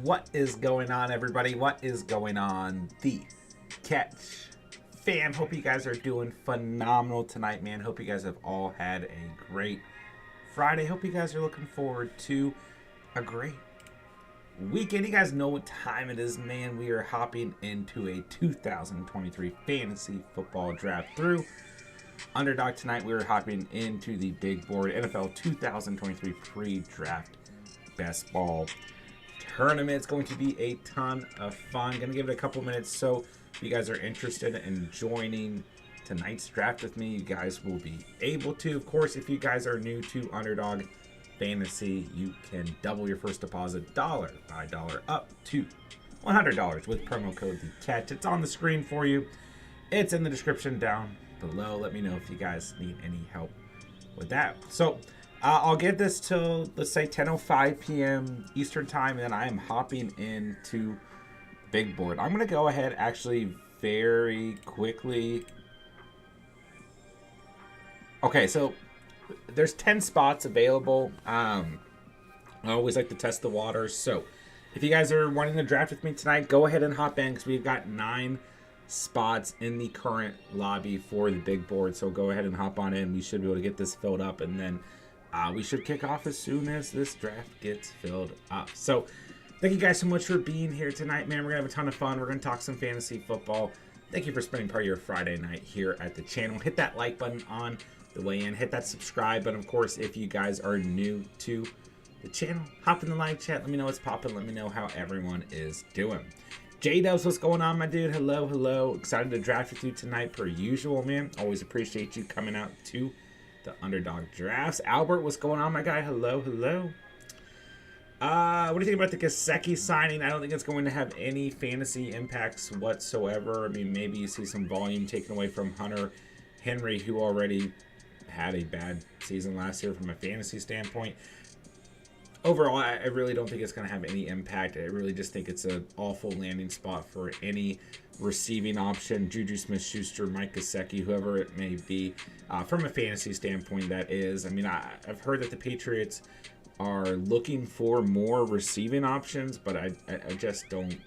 What is going on, everybody? What is going on? The Catch fam. Hope you guys are doing phenomenal tonight, man. Hope you guys have all had a great Friday. Hope you guys are looking forward to a great weekend. You guys know what time it is, man. We are hopping into a 2023 fantasy football draft through Underdog tonight. We are hopping into the big board NFL 2023 pre-draft best ball tournament. It's going to be a ton of fun. Gonna give it a couple minutes, so if you guys are interested in joining tonight's draft with me, you guys will be able to. Of course, if you guys are new to Underdog Fantasy, you can double your first deposit dollar by dollar up to $100 with promo code the catch. It's on the screen for you. It's in the description down below. Let me know if you guys need any help with that. So I'll get this till, let's say, 10:05 p.m. Eastern time, and then I am hopping into big board. I'm going to go ahead actually very quickly. Okay, so there's 10 spots available. I always like to test the waters. So if you guys are wanting to draft with me tonight, go ahead and hop in because we've got 9 spots in the current lobby for the big board. So go ahead and hop on in. We should be able to get this filled up, and then we should kick off as soon as this draft gets filled up. So thank you guys so much for being here tonight, man. We're going to have a ton of fun. We're going to talk some fantasy football. Thank you for spending part of your Friday night here at the channel. Hit that like button on the way in. Hit that subscribe button. Of course, if you guys are new to the channel, hop in the live chat. Let me know what's popping. Let me know how everyone is doing. J-Dubs, what's going on, my dude? Hello, hello. Excited to draft with you tonight per usual, man. Always appreciate you coming out to the Underdog drafts. Albert, what's going on, my guy? Hello, hello. What do you think about the Gesicki signing? I don't think it's going to have any fantasy impacts whatsoever. I mean, maybe you see some volume taken away from Hunter Henry, who already had a bad season last year from a fantasy standpoint. Overall, I really don't think it's going to have any impact. I really just think it's an awful landing spot for any receiving option. Juju Smith-Schuster, Mike Gesicki, whoever it may be. From a fantasy standpoint, that is. I mean, I've heard that the Patriots are looking for more receiving options, but I just don't.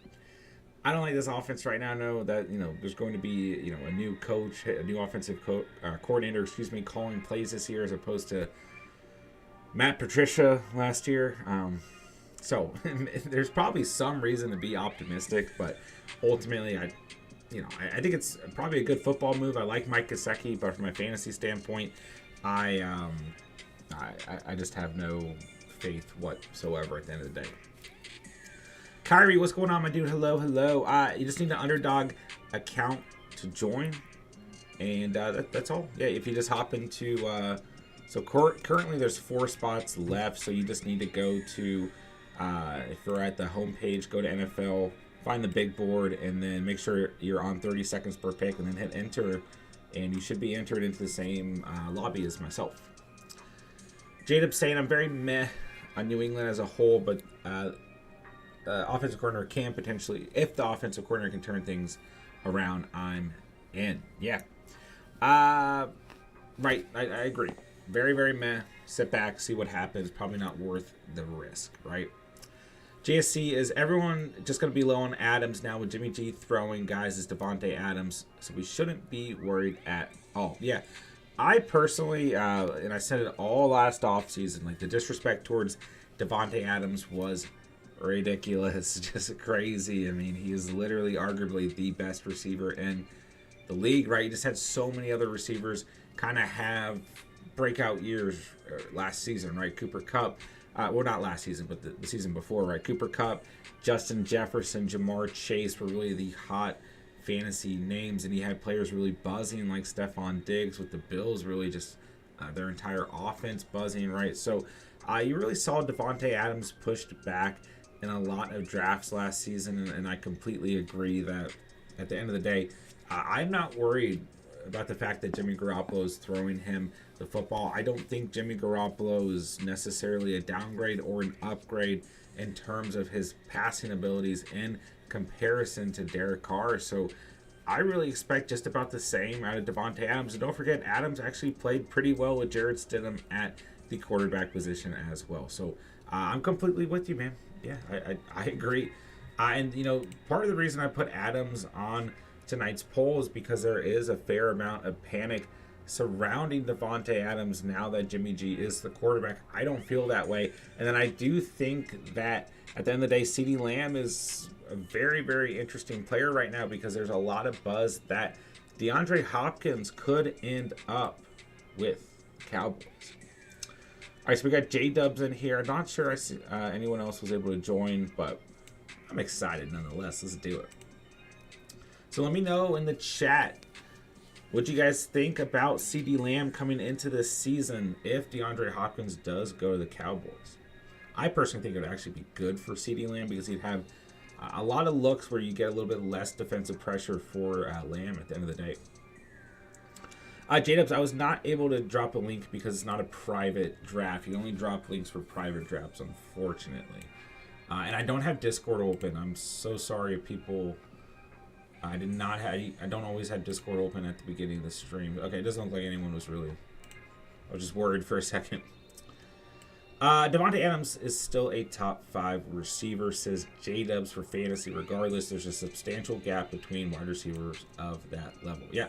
I don't like this offense right now. I know that, there's going to be, a new coach, a new offensive coordinator, calling plays this year as opposed to Matt Patricia last year. So there's probably some reason to be optimistic, but ultimately I think it's probably a good football move. I like Mike Gesicki, but from a fantasy standpoint, I just have no faith whatsoever at the end of the day. Kyrie, what's going on, my dude? Hello, hello. You just need an Underdog account to join, and that's all. Yeah, if you just hop into so currently there's 4 spots left, so you just need to go to if you're at the homepage, go to NFL, find the big board, and then make sure you're on 30 seconds per pick, and then hit enter, and you should be entered into the same lobby as myself. Jadeb saying I'm very meh on New England as a whole, but offensive coordinator can potentially, if the offensive coordinator can turn things around, I'm in. Yeah. Right, I agree. Very, very meh. Sit back, see what happens. Probably not worth the risk, right? JSC, is everyone just going to be low on Adams now with Jimmy G throwing guys as Devontae Adams? So we shouldn't be worried at all. Yeah, I personally, and I said it all last offseason, like the disrespect towards Devontae Adams was ridiculous, just crazy. I mean, he is literally arguably the best receiver in the league, right? You just had so many other receivers kind of have breakout years last season, right? Cooper Kupp, well, not last season, but the season before, right? Cooper Kupp, Justin Jefferson, Jamar Chase were really the hot fantasy names, and he had players really buzzing like Stephon Diggs with the Bills, really just their entire offense buzzing, right? So you really saw Devontae Adams pushed back in a lot of drafts last season, and I completely agree that at the end of the day, I'm not worried about the fact that Jimmy Garoppolo is throwing him the football. I don't think Jimmy Garoppolo is necessarily a downgrade or an upgrade in terms of his passing abilities in comparison to Derek Carr. So I really expect just about the same out of Devontae Adams. And don't forget, Adams actually played pretty well with Jarrett Stidham at the quarterback position as well. So I'm completely with you, man. Yeah, I agree. And, you know, part of the reason I put Adams on tonight's poll is because there is a fair amount of panic surrounding Devontae Adams now that Jimmy G is the quarterback. I don't feel that way. And then I do think that at the end of the day, CeeDee Lamb is a very, very interesting player right now because there's a lot of buzz that DeAndre Hopkins could end up with Cowboys. All right, so we got J-Dubs in here. I'm not sure anyone else was able to join, but I'm excited nonetheless. Let's do it. So let me know in the chat what you guys think about CeeDee Lamb coming into this season if DeAndre Hopkins does go to the Cowboys. I personally think it would actually be good for CeeDee Lamb because he'd have a lot of looks where you get a little bit less defensive pressure for Lamb at the end of the day. J-Dubs, I was not able to drop a link because it's not a private draft. You only drop links for private drafts, unfortunately. And I don't have Discord open. I'm so sorry if people... I don't always have Discord open at the beginning of the stream. Okay, it doesn't look like anyone was really... I was just worried for a second. Devontae Adams is still a top 5 receiver, says J-Dubs for fantasy. Regardless, there's a substantial gap between wide receivers of that level. Yeah.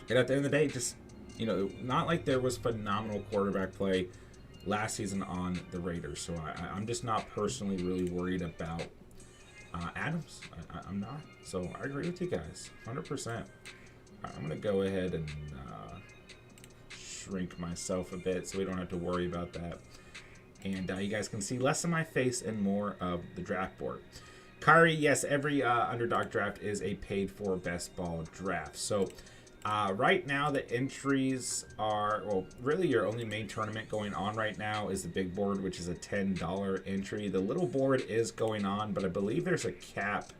And at the end of the day, just, you know, not like there was phenomenal quarterback play last season on the Raiders. So I'm just not personally really worried about Adams. I'm not. So I agree with you guys, 100%. I'm going to go ahead and shrink myself a bit so we don't have to worry about that. And you guys can see less of my face and more of the draft board. Kyrie, yes, every Underdog draft is a paid-for best ball draft. So right now the entries are, well, really your only main tournament going on right now is the big board, which is a $10 entry. The little board is going on, but I believe there's a cap.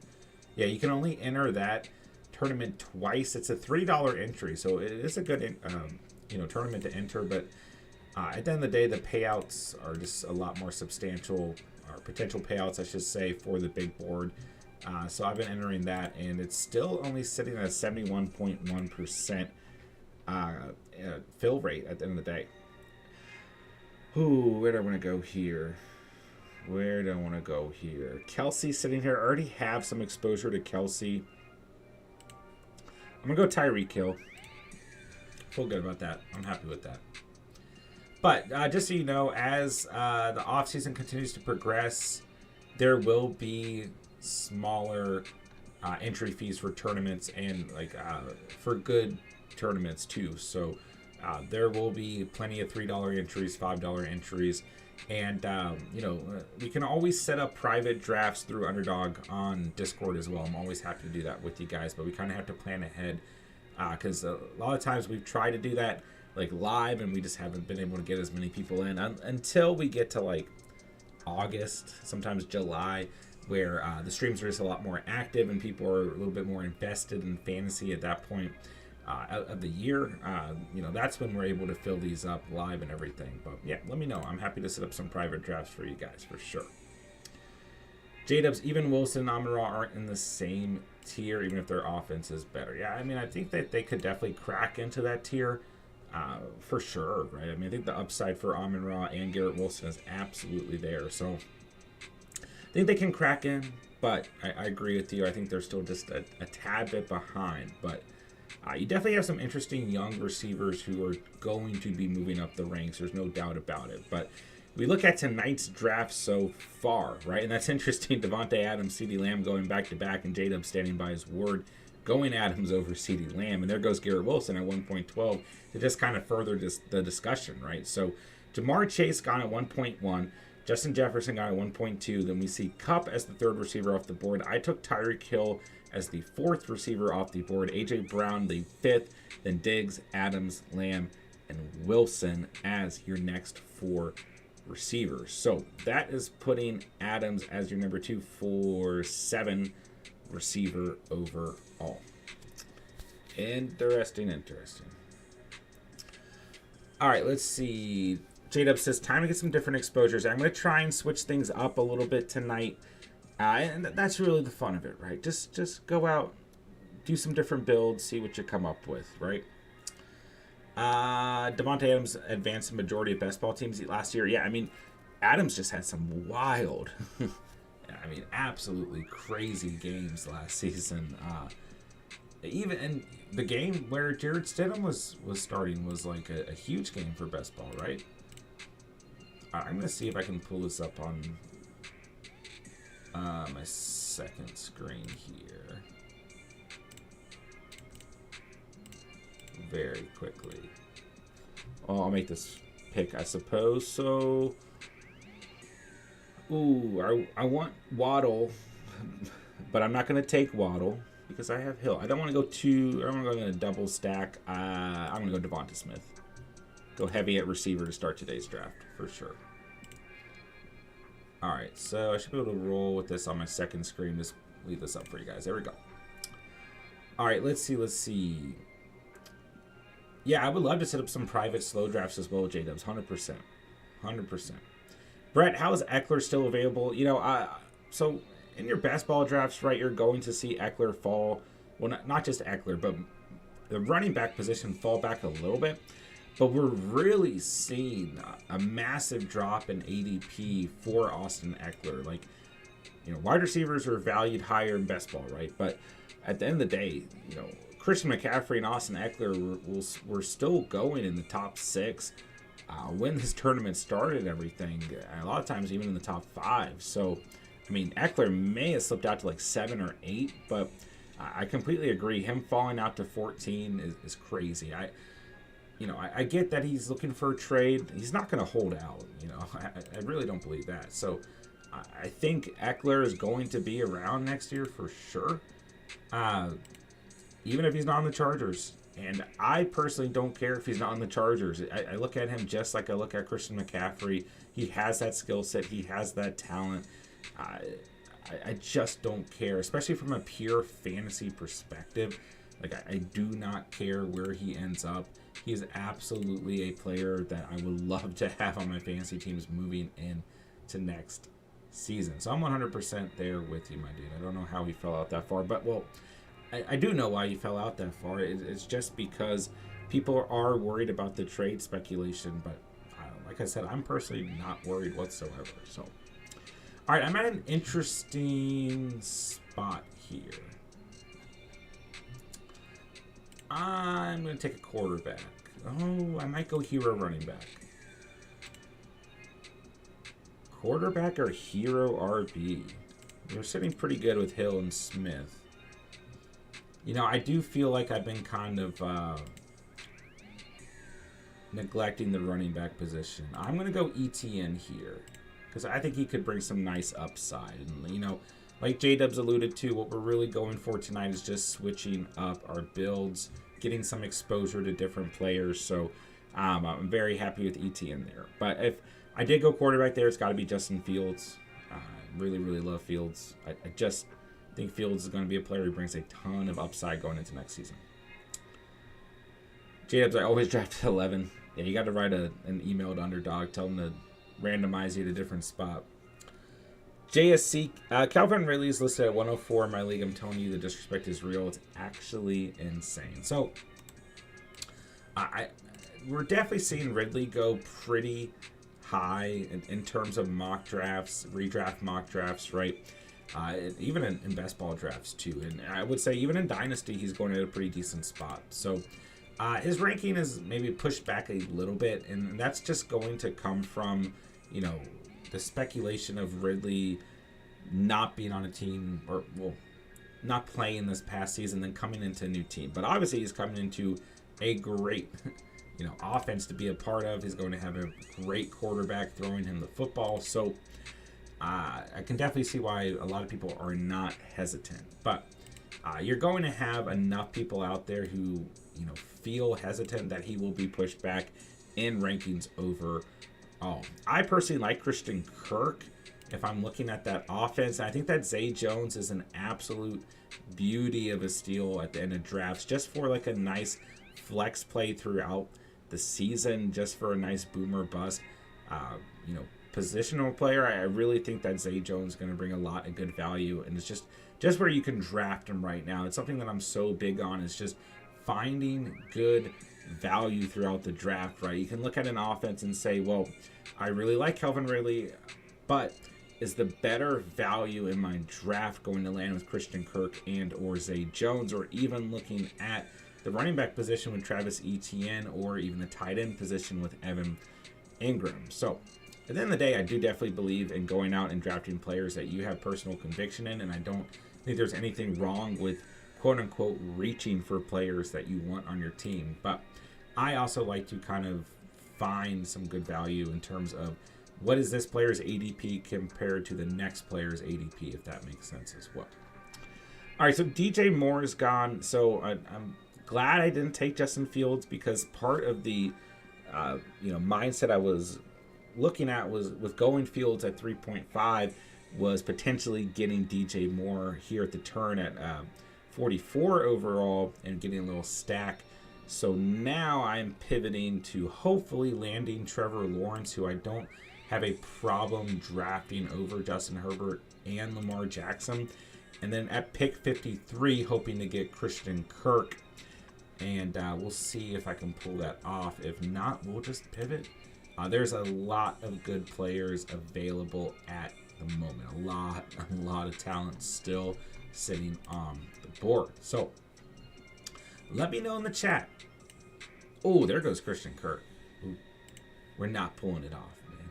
Yeah, you can only enter that tournament twice. It's a $3 entry, so it is a good tournament to enter, but at the end of the day, the payouts are just a lot more substantial, or potential payouts, I should say, for the big board. So I've been entering that, and it's still only sitting at a 71.1% fill rate at the end of the day. Ooh, where do I want to go here? Where do I want to go here? Kelsey sitting here. I already have some exposure to Kelsey. I'm going to go Tyreek Hill. Feel good about that. I'm happy with that. But just so you know, as the offseason continues to progress, there will be smaller entry fees for tournaments and for good tournaments too. So there will be plenty of $3 entries, $5 entries. And, we can always set up private drafts through Underdog on Discord as well. I'm always happy to do that with you guys, but we kind of have to plan ahead because a lot of times we've tried to do that live and we just haven't been able to get as many people in until we get to August, sometimes July, where the streams are just a lot more active and people are a little bit more invested in fantasy at that point of the year. That's when we're able to fill these up live and everything. But yeah, let me know. I'm happy to set up some private drafts for you guys for sure. J-Dubs, even Wilson and Amon-Ra aren't in the same tier, even if their offense is better. Yeah, I mean, I think that they could definitely crack into that tier for sure, right? I mean, I think the upside for Amon-Ra and Garrett Wilson is absolutely there. So I think they can crack in, but I agree with you. I think they're still just a tad bit behind, but you definitely have some interesting young receivers who are going to be moving up the ranks. There's no doubt about it. But we look at tonight's draft so far, right? And that's interesting. Devontae Adams, CeeDee Lamb going back-to-back, and J-Dub standing by his word, going Adams over CeeDee Lamb. And there goes Garrett Wilson at 1.12 to just kind of further the discussion, right? So Jamar Chase gone at 1.1. Justin Jefferson got at 1.2. Then we see Kupp as the third receiver off the board. I took Tyreek Hill as the fourth receiver off the board. A.J. Brown, the fifth. Then Diggs, Adams, Lamb, and Wilson as your next four receivers. So that is putting Adams as your number 2 for 7 receiver overall. Interesting. All right, let's see. J-Dub says, time to get some different exposures. I'm going to try and switch things up a little bit tonight. And that's really the fun of it, right? Just go out, do some different builds, see what you come up with, right? Devontae Adams advanced the majority of best ball teams last year. Yeah, I mean, Adams just had some wild, I mean, absolutely crazy games last season. Even in the game where Jared Stidham was starting was like a huge game for best ball, right? I'm gonna see if I can pull this up on my second screen here very quickly. Oh, I'll make this pick, I suppose. So, ooh, I want Waddle, but I'm not gonna take Waddle because I have Hill. I don't want to go too. I don't want to go in a double stack. I'm gonna go Devonta Smith. Go heavy at receiver to start today's draft for sure. All right, so I should be able to roll with this on my second screen. Just leave this up for you guys. There we go. All right, let's see. Yeah, I would love to set up some private slow drafts as well, J-Dubs. 100%. Brett, how is Eckler still available? You know, so in your best ball drafts, right, you're going to see Eckler fall. Well, not just Eckler, but the running back position fall back a little bit. But we're really seeing a massive drop in ADP for Austin Eckler. Like, you know, wide receivers are valued higher in best ball, right? But at the end of the day, you know, Christian McCaffrey and Austin Eckler were still going in the top 6 when this tournament started and everything. A lot of times even in the top 5. So, I mean, Eckler may have slipped out to like 7 or 8, but I completely agree. Him falling out to 14 is crazy. I get that he's looking for a trade. He's not going to hold out. You know, I really don't believe that. So I think Eckler is going to be around next year for sure, even if he's not on the Chargers. And I personally don't care if he's not on the Chargers. I look at him just like I look at Christian McCaffrey. He has that skill set. He has that talent. I just don't care, especially from a pure fantasy perspective. Like, I do not care where he ends up. He is absolutely a player that I would love to have on my fantasy teams moving into next season. So I'm 100% there with you, my dude. I don't know how he fell out that far, but, well, I do know why he fell out that far. It's just because people are worried about the trade speculation, but like I said, I'm personally not worried whatsoever. So, all right, I'm at an interesting spot here. I'm going to take a quarterback. Oh, I might go hero running back. Quarterback or hero RB? We're sitting pretty good with Hill and Smith. You know, I do feel like I've been kind of neglecting the running back position. I'm going to go ETN here because I think he could bring some nice upside. And, you know, like J-Dubs alluded to, what we're really going for tonight is just switching up our builds, getting some exposure to different players. So I'm very happy with ETN there. But if I did go quarterback there, it's got to be Justin Fields. Really, really love Fields. I just think Fields is going to be a player who brings a ton of upside going into next season. J-Dubs, I always draft 11. Yeah, you got to write an email to Underdog, tell them to randomize you to a different spot. JSC, Calvin Ridley is listed at 104 in my league. I'm telling you, the disrespect is real. It's actually insane. So, we're definitely seeing Ridley go pretty high in terms of mock drafts, redraft mock drafts, right? Even in best ball drafts, too. And I would say even in Dynasty, he's going at a pretty decent spot. So, his ranking is maybe pushed back a little bit, and that's just going to come from, you know, the speculation of Ridley not being on a team, or, well, not playing this past season, then coming into a new team. But obviously he's coming into a great, you know, offense to be a part of. He's going to have a great quarterback throwing him the football. So I can definitely see why a lot of people are not hesitant. But you're going to have enough people out there who, you know, feel hesitant that he will be pushed back in rankings over. I personally like Christian Kirk if I'm looking at that offense. I think that Zay Jones is an absolute beauty of a steal at the end of drafts, just for like a nice flex play throughout the season, just for a nice boomer bust. You know, positional player, I really think that Zay Jones is going to bring a lot of good value, and it's just where you can draft him right now. It's something that I'm so big on, is just finding good value throughout the draft, right? You can look at an offense and say, well, I really like Calvin Ridley, but is the better value in my draft going to land with Christian Kirk and or Zay Jones, or even looking at the running back position with Travis Etienne, or even the tight end position with Evan Ingram? So at the end of the day, I do definitely believe in going out and drafting players that you have personal conviction in, and I don't think there's anything wrong with quote-unquote reaching for players that you want on your team. But I also like to kind of find some good value in terms of what is this player's ADP compared to the next player's ADP, if that makes sense as well. All right, so DJ Moore is gone, so I'm glad I didn't take Justin Fields, because part of the mindset I was looking at was with going Fields at 3.5 was potentially getting DJ Moore here at the turn at 44 overall and getting a little stack. So now I'm pivoting to hopefully landing Trevor Lawrence, who I don't have a problem drafting over Justin Herbert and Lamar Jackson. And then at pick 53, hoping to get Christian Kirk. And we'll see if I can pull that off. If not, we'll just pivot. There's a lot of good players available at the moment. A lot of talent still sitting on the board. So let me know in the chat. Oh, there goes Christian Kirk. Ooh, we're not pulling it off, man.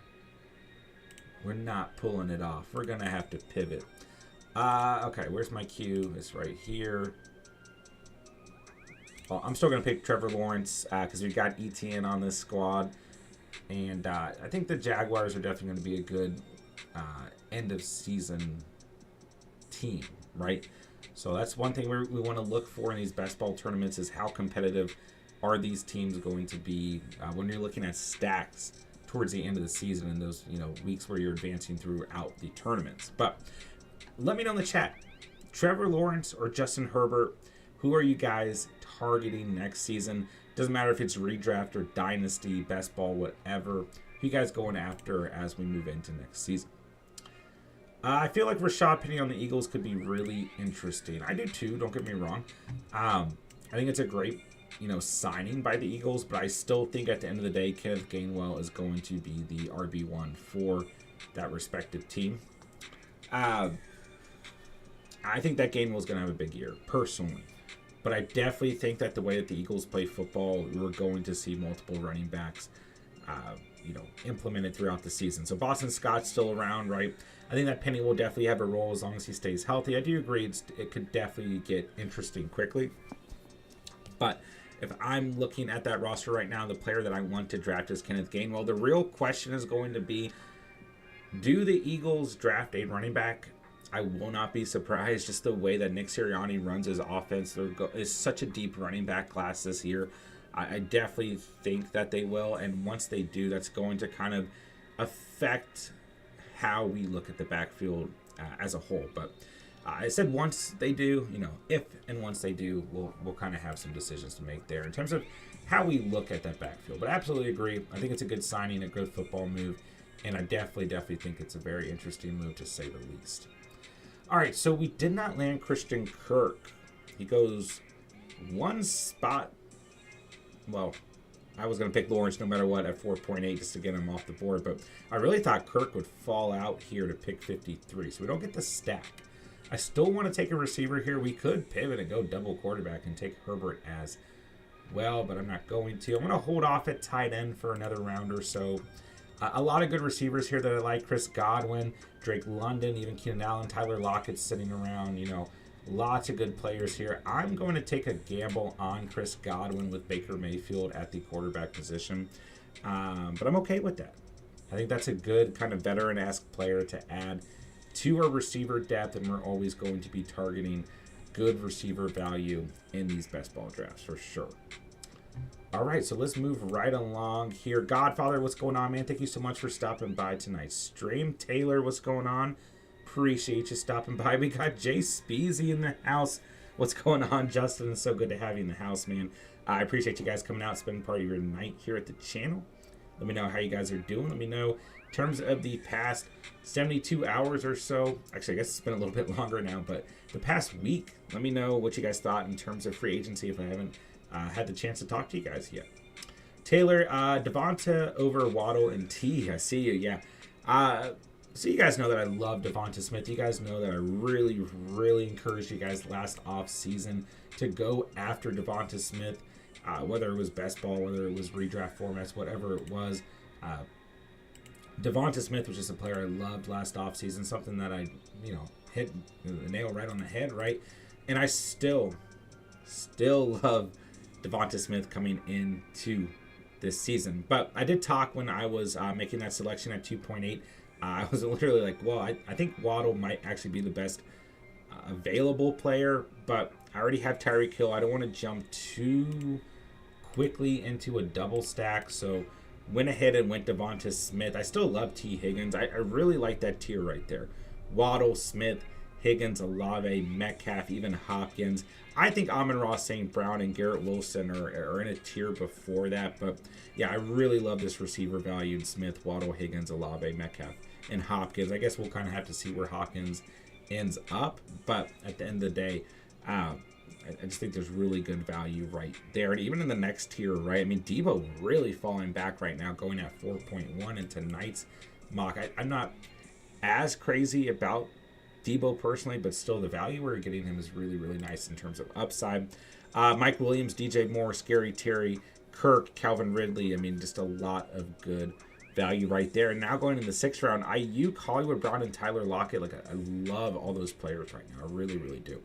We're not pulling it off. We're going to have to pivot. Okay, where's my cue? It's right here. Well, I'm still going to pick Trevor Lawrence because we've got ETN on this squad. And I think the Jaguars are definitely going to be a good end-of-season team, right? So that's one thing we want to look for in these best ball tournaments is how competitive are these teams going to be when you're looking at stacks towards the end of the season in those weeks where you're advancing throughout the tournaments. But let me know in the chat, Trevor Lawrence or Justin Herbert, who are you guys targeting next season? Doesn't matter if it's redraft or dynasty, best ball, whatever. Who you guys going after as we move into next season? I feel like Rashad Penny on the Eagles could be really interesting. I do too, don't get me wrong. I think it's a great signing by the Eagles, but I still think at the end of the day, Kenneth Gainwell is going to be the RB1 for that respective team. I think that Gainwell is going to have a big year, personally. But I definitely think that the way that the Eagles play football, we're going to see multiple running backs, implemented throughout the season. So Boston Scott's still around, right? I think that Penny will definitely have a role as long as he stays healthy. I do agree it could definitely get interesting quickly. But if I'm looking at that roster right now, the player that I want to draft is Kenneth Gainwell. The real question is going to be, do the Eagles draft a running back? I will not be surprised, just the way that Nick Sirianni runs his offense. There is such a deep running back class this year. I definitely think that they will, and once they do, that's going to kind of affect how we look at the backfield as a whole. But I said once they do, if and once they do, we'll kind of have some decisions to make there in terms of how we look at that backfield. But I absolutely agree. I think it's a good signing, a good football move, and I definitely think it's a very interesting move to say the least. All right, so we did not land Christian Kirk. He goes one spot. Well, I was going to pick Lawrence no matter what at 4.8 just to get him off the board, but I really thought Kirk would fall out here to pick 53, so we don't get the stack. I still want to take a receiver here. We could pivot and go double quarterback and take Herbert as well, but I'm not going to. I'm going to hold off at tight end for another round or so. A lot of good receivers here that I like. Chris Godwin, Drake London, even Keenan Allen, Tyler Lockett's sitting around. Lots of good players here. I'm going to take a gamble on Chris Godwin with Baker Mayfield at the quarterback position. But I'm okay with that. I think that's a good kind of veteran-esque player to add to our receiver depth, and we're always going to be targeting good receiver value in these best ball drafts for sure. All right, so let's move right along here. Godfather, what's going on, man? Thank you so much for stopping by tonight's stream. Taylor, what's going on? Appreciate you stopping by. We got Jay Speezy in the house. What's going on, Justin? It's so good to have you in the house, man. I appreciate you guys coming out, spending part of your night here at the channel. Let me know how you guys are doing. Let me know in terms of the past 72 hours or so. Actually, I guess it's been a little bit longer now, but the past week, let me know what you guys thought in terms of free agency if I haven't had the chance to talk to you guys yet. Taylor, Devonta over Waddle and T. I see you. Yeah. So you guys know that I love Devonta Smith. You guys know that I really, really encouraged you guys last off season to go after Devonta Smith, whether it was best ball, whether it was redraft formats, whatever it was. Devonta Smith was just a player I loved last offseason, something that I, hit the nail right on the head, right? And I still love Devonta Smith coming into this season. But I did talk when I was making that selection at 2.8. I was literally like, well, I think Waddle might actually be the best available player, but I already have Tyreek Hill. I don't want to jump too quickly into a double stack, so went ahead and went Devonta Smith. I still love T. Higgins. I really like that tier right there. Waddle, Smith, Higgins, Olave, Metcalf, even Hopkins. I think Amon-Ra St. Brown and Garrett Wilson are in a tier before that. But, yeah, I really love this receiver value. Smith, Waddle, Higgins, Olave, Metcalf, and Hopkins. I guess we'll kind of have to see where Hopkins ends up. But at the end of the day, I just think there's really good value right there. And even in the next tier, right? I mean, Debo really falling back right now, going at 4.1 in tonight's mock. I'm not as crazy about Debo personally, but still the value we're getting him is really, really nice in terms of upside. Mike Williams, DJ Moore, Scary Terry, Kirk, Calvin Ridley. I mean, just a lot of good value right there. And now going in the 6th round, Ayuk, Hollywood Brown, and Tyler Lockett. Like, I love all those players right now. I really, really do.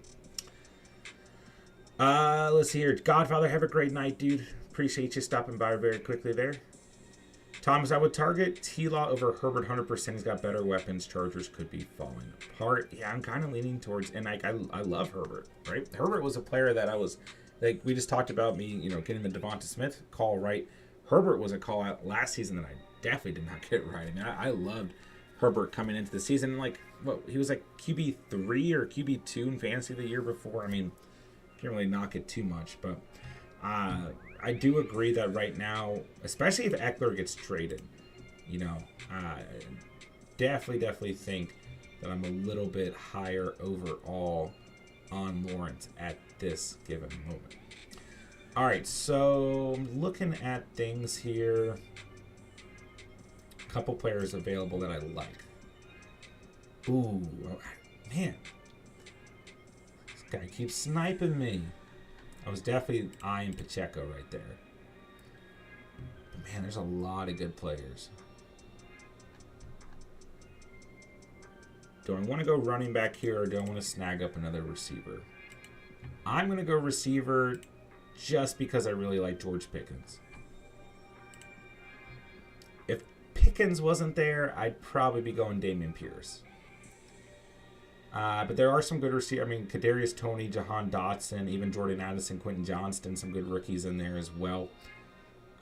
Let's see here. Godfather, have a great night, dude. Appreciate you stopping by very quickly there. Thomas, I would target T-Law over Herbert 100%. He's got better weapons. Chargers could be falling apart. Yeah, I'm kind of leaning towards, and like I love Herbert, right? Herbert was a player that I was, like we just talked about me, getting the Devonta Smith call right. Herbert was a call out last season that I definitely did not get right. I mean, I loved Herbert coming into the season. Like, he was like QB3 or QB2 in fantasy the year before. I mean, can't really knock it too much, but I do agree that right now, especially if Eckler gets traded, definitely think that I'm a little bit higher overall on Lawrence at this given moment. All right, so I'm looking at things here. A couple players available that I like. Ooh, man. This guy keeps sniping me. I was definitely eyeing Pacheco right there. But man, there's a lot of good players. Do I want to go running back here or do I want to snag up another receiver? I'm going to go receiver just because I really like George Pickens. If Pickens wasn't there, I'd probably be going Dameon Pierce. But there are some good receivers. I mean, Kadarius Toney, Jahan Dotson, even Jordan Addison, Quentin Johnston, some good rookies in there as well.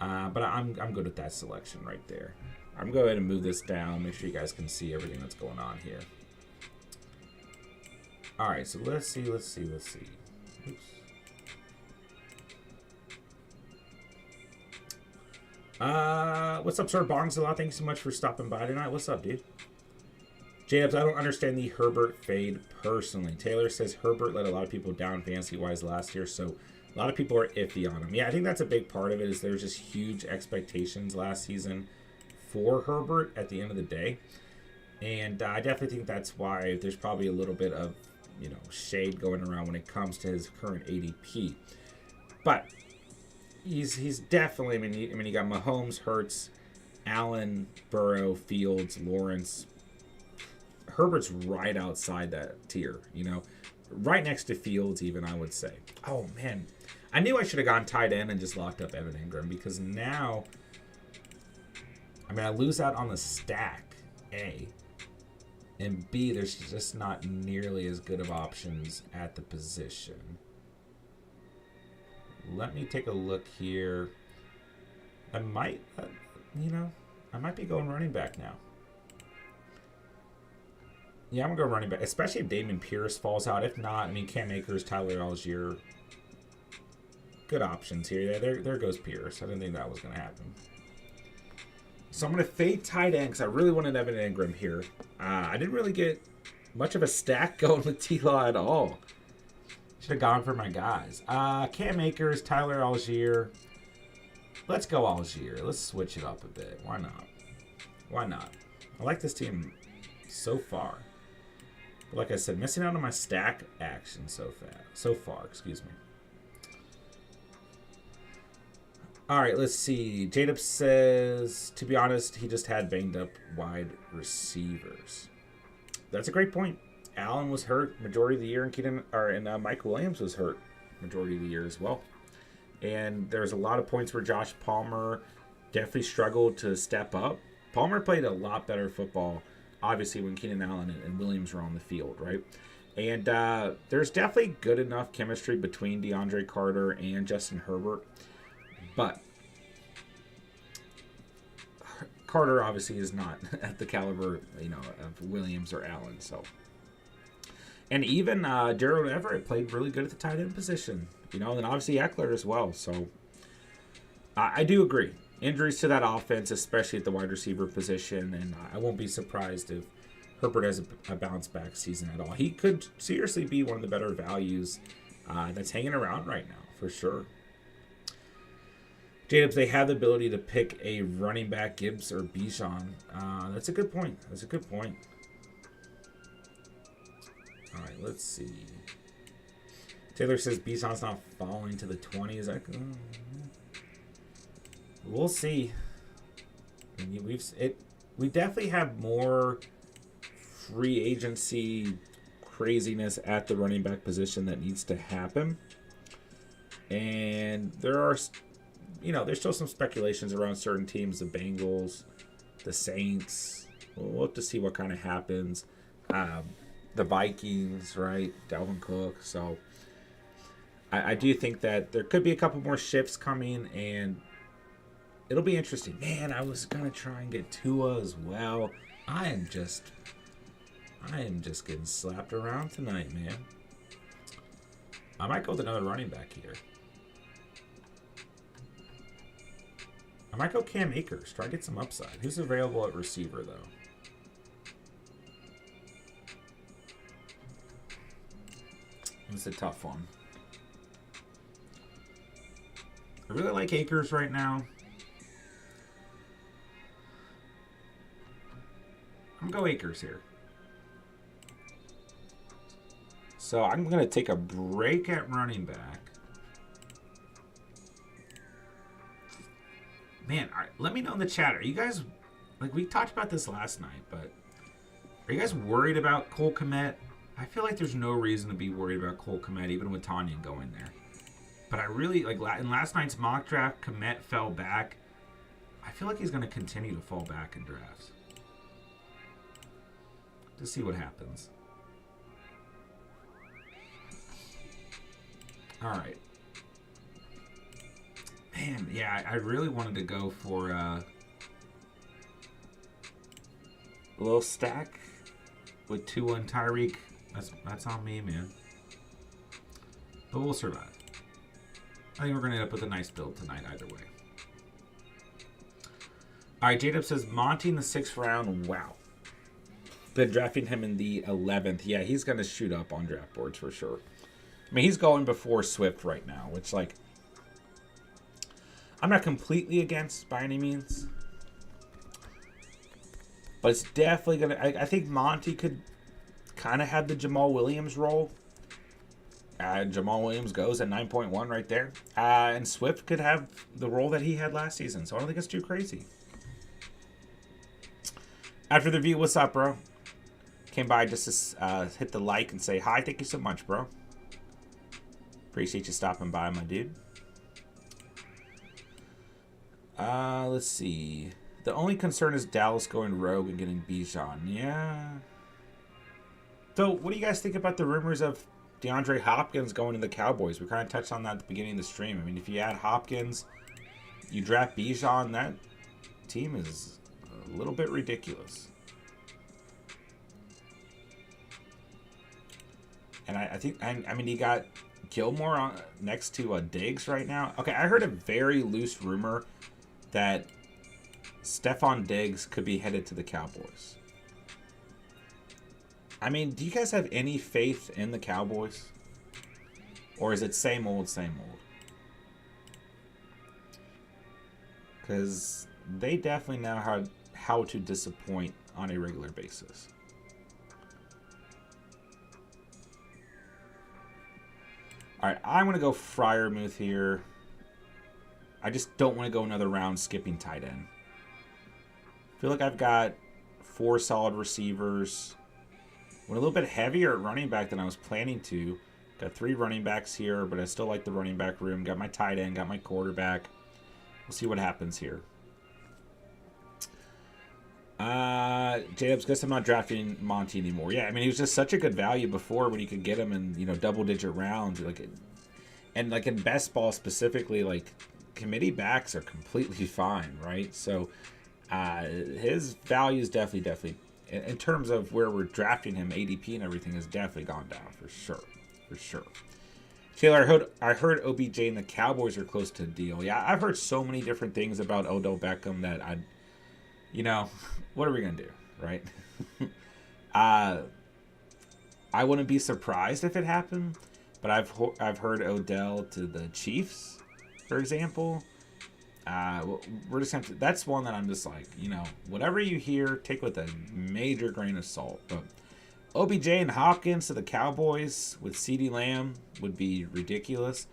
But I'm good with that selection right there. I'm going to go ahead and move this down. Make sure you guys can see everything that's going on here. All right, so let's see. Oops. What's up, Sir Bongzilla? Thank you so much for stopping by tonight. What's up, dude? J-Dubs, I don't understand the Herbert fade personally. Taylor says Herbert let a lot of people down fantasy-wise last year, so a lot of people are iffy on him. Yeah, I think that's a big part of it is there's just huge expectations last season for Herbert at the end of the day. And I definitely think that's why there's probably a little bit of, shade going around when it comes to his current ADP. But he's definitely, I mean, you got Mahomes, Hurts, Allen, Burrow, Fields, Lawrence. Herbert's right outside that tier, right next to Fields even, I would say. Oh, man. I knew I should have gone tight end and just locked up Evan Ingram because now, I lose out on the stack, A. And B, there's just not nearly as good of options at the position. Let me take a look here. I might, I might be going running back now. Yeah, I'm going to go running back, especially if Dameon Pierce falls out. If not, Cam Akers, Tyler Algier. Good options here. There goes Pierce. I didn't think that was going to happen. So I'm going to fade tight end because I really wanted Evan Ingram here. I didn't really get much of a stack going with T-Law at all. Should have gone for my guys. Cam Akers, Tyler Algier. Let's go Algier. Let's switch it up a bit. Why not? Why not? I like this team so far. But like I said, missing out on my stack action so far, excuse me. All right, let's see. Jadip says, to be honest, he just had banged up wide receivers. That's a great point. Allen was hurt majority of the year, and Mike Williams was hurt majority of the year as well. And there's a lot of points where Josh Palmer definitely struggled to step up. Palmer played a lot better football, obviously, when Keenan Allen and Williams were on the field, right? And there's definitely good enough chemistry between DeAndre Carter and Justin Herbert. But Carter obviously is not at the caliber, of Williams or Allen. So, and even Gerald Everett played really good at the tight end position. And obviously Eckler as well. So, I do agree. Injuries to that offense, especially at the wide receiver position, and I won't be surprised if Herbert has a bounce back season at all. He could seriously be one of the better values that's hanging around right now, for sure. Jacobs, they have the ability to pick a running back, Gibbs or Bijan. That's a good point. That's a good point. All right, let's see. Taylor says Bijan's not falling to the 20s. We'll see. We definitely have more free agency craziness at the running back position that needs to happen. And there's still some speculations around certain teams, the Bengals, the Saints. We'll have to see what kind of happens. The Vikings, right? Dalvin Cook. So I do think that there could be a couple more shifts coming, and it'll be interesting. Man, I was going to try and get Tua as well. I am just getting slapped around tonight, man. I might go with another running back here. I might go Cam Akers. Try to get some upside. Who's available at receiver, though? It's a tough one. I really like Akers right now. I'm going to go Akers here. So I'm going to take a break at running back. Man, let me know in the chat. Are you guys, we talked about this last night, but are you guys worried about Cole Kmet? I feel like there's no reason to be worried about Cole Kmet, even with Tanyan going there. But I really, in last night's mock draft, Kmet fell back. I feel like he's going to continue to fall back in drafts. To see what happens. All right. Man, yeah, I really wanted to go for a little stack with Tua and Tyreek. That's on me, man. But we'll survive. I think we're going to end up with a nice build tonight either way. All right, J-Dub says, Monty in the 6th round. Wow. Been drafting him in the 11th. Yeah, he's going to shoot up on draft boards for sure. I mean, he's going before Swift right now, which, I'm not completely against by any means. But it's definitely going to... I think Monty could kind of have the Jamal Williams role. Jamal Williams goes at 9.1 right there. And Swift could have the role that he had last season. So I don't think it's too crazy. After the review, what's up, bro? Came by just to hit the like and say hi. Thank you so much, bro. Appreciate you stopping by, my dude. Let's see. The only concern is Dallas going rogue and getting Bijan. Yeah. So, what do you guys think about the rumors of DeAndre Hopkins going to the Cowboys? We kind of touched on that at the beginning of the stream. I mean, if you add Hopkins, you draft Bijan, that team is a little bit ridiculous. And I think, I mean, you got Gilmore on next to Diggs right now. Okay, I heard a very loose rumor that Stephon Diggs could be headed to the Cowboys. I mean, do you guys have any faith in the Cowboys? Or is it same old, same old? Because they definitely know how to disappoint on a regular basis. All right, I'm going to go Freiermuth here. I just don't want to go another round skipping tight end. I feel like I've got 4 solid receivers. Went a little bit heavier at running back than I was planning to. Got 3 running backs here, but I still like the running back room. Got my tight end, got my quarterback. We'll see what happens here. Jacobs, guess I'm not drafting Monty anymore. Yeah, I mean, he was just such a good value before when you could get him in, double-digit rounds. And in best ball specifically, committee backs are completely fine, right? So his value is definitely, in terms of where we're drafting him, ADP and everything has definitely gone down for sure. Taylor, I heard OBJ and the Cowboys are close to a deal. Yeah, I've heard so many different things about Odell Beckham that what are we gonna do, right? I wouldn't be surprised if it happened, but I've heard Odell to the Chiefs, for example. We're just that's one that I'm just whatever you hear, take with a major grain of salt. But OBJ and Hopkins to the Cowboys with CeeDee Lamb would be ridiculous,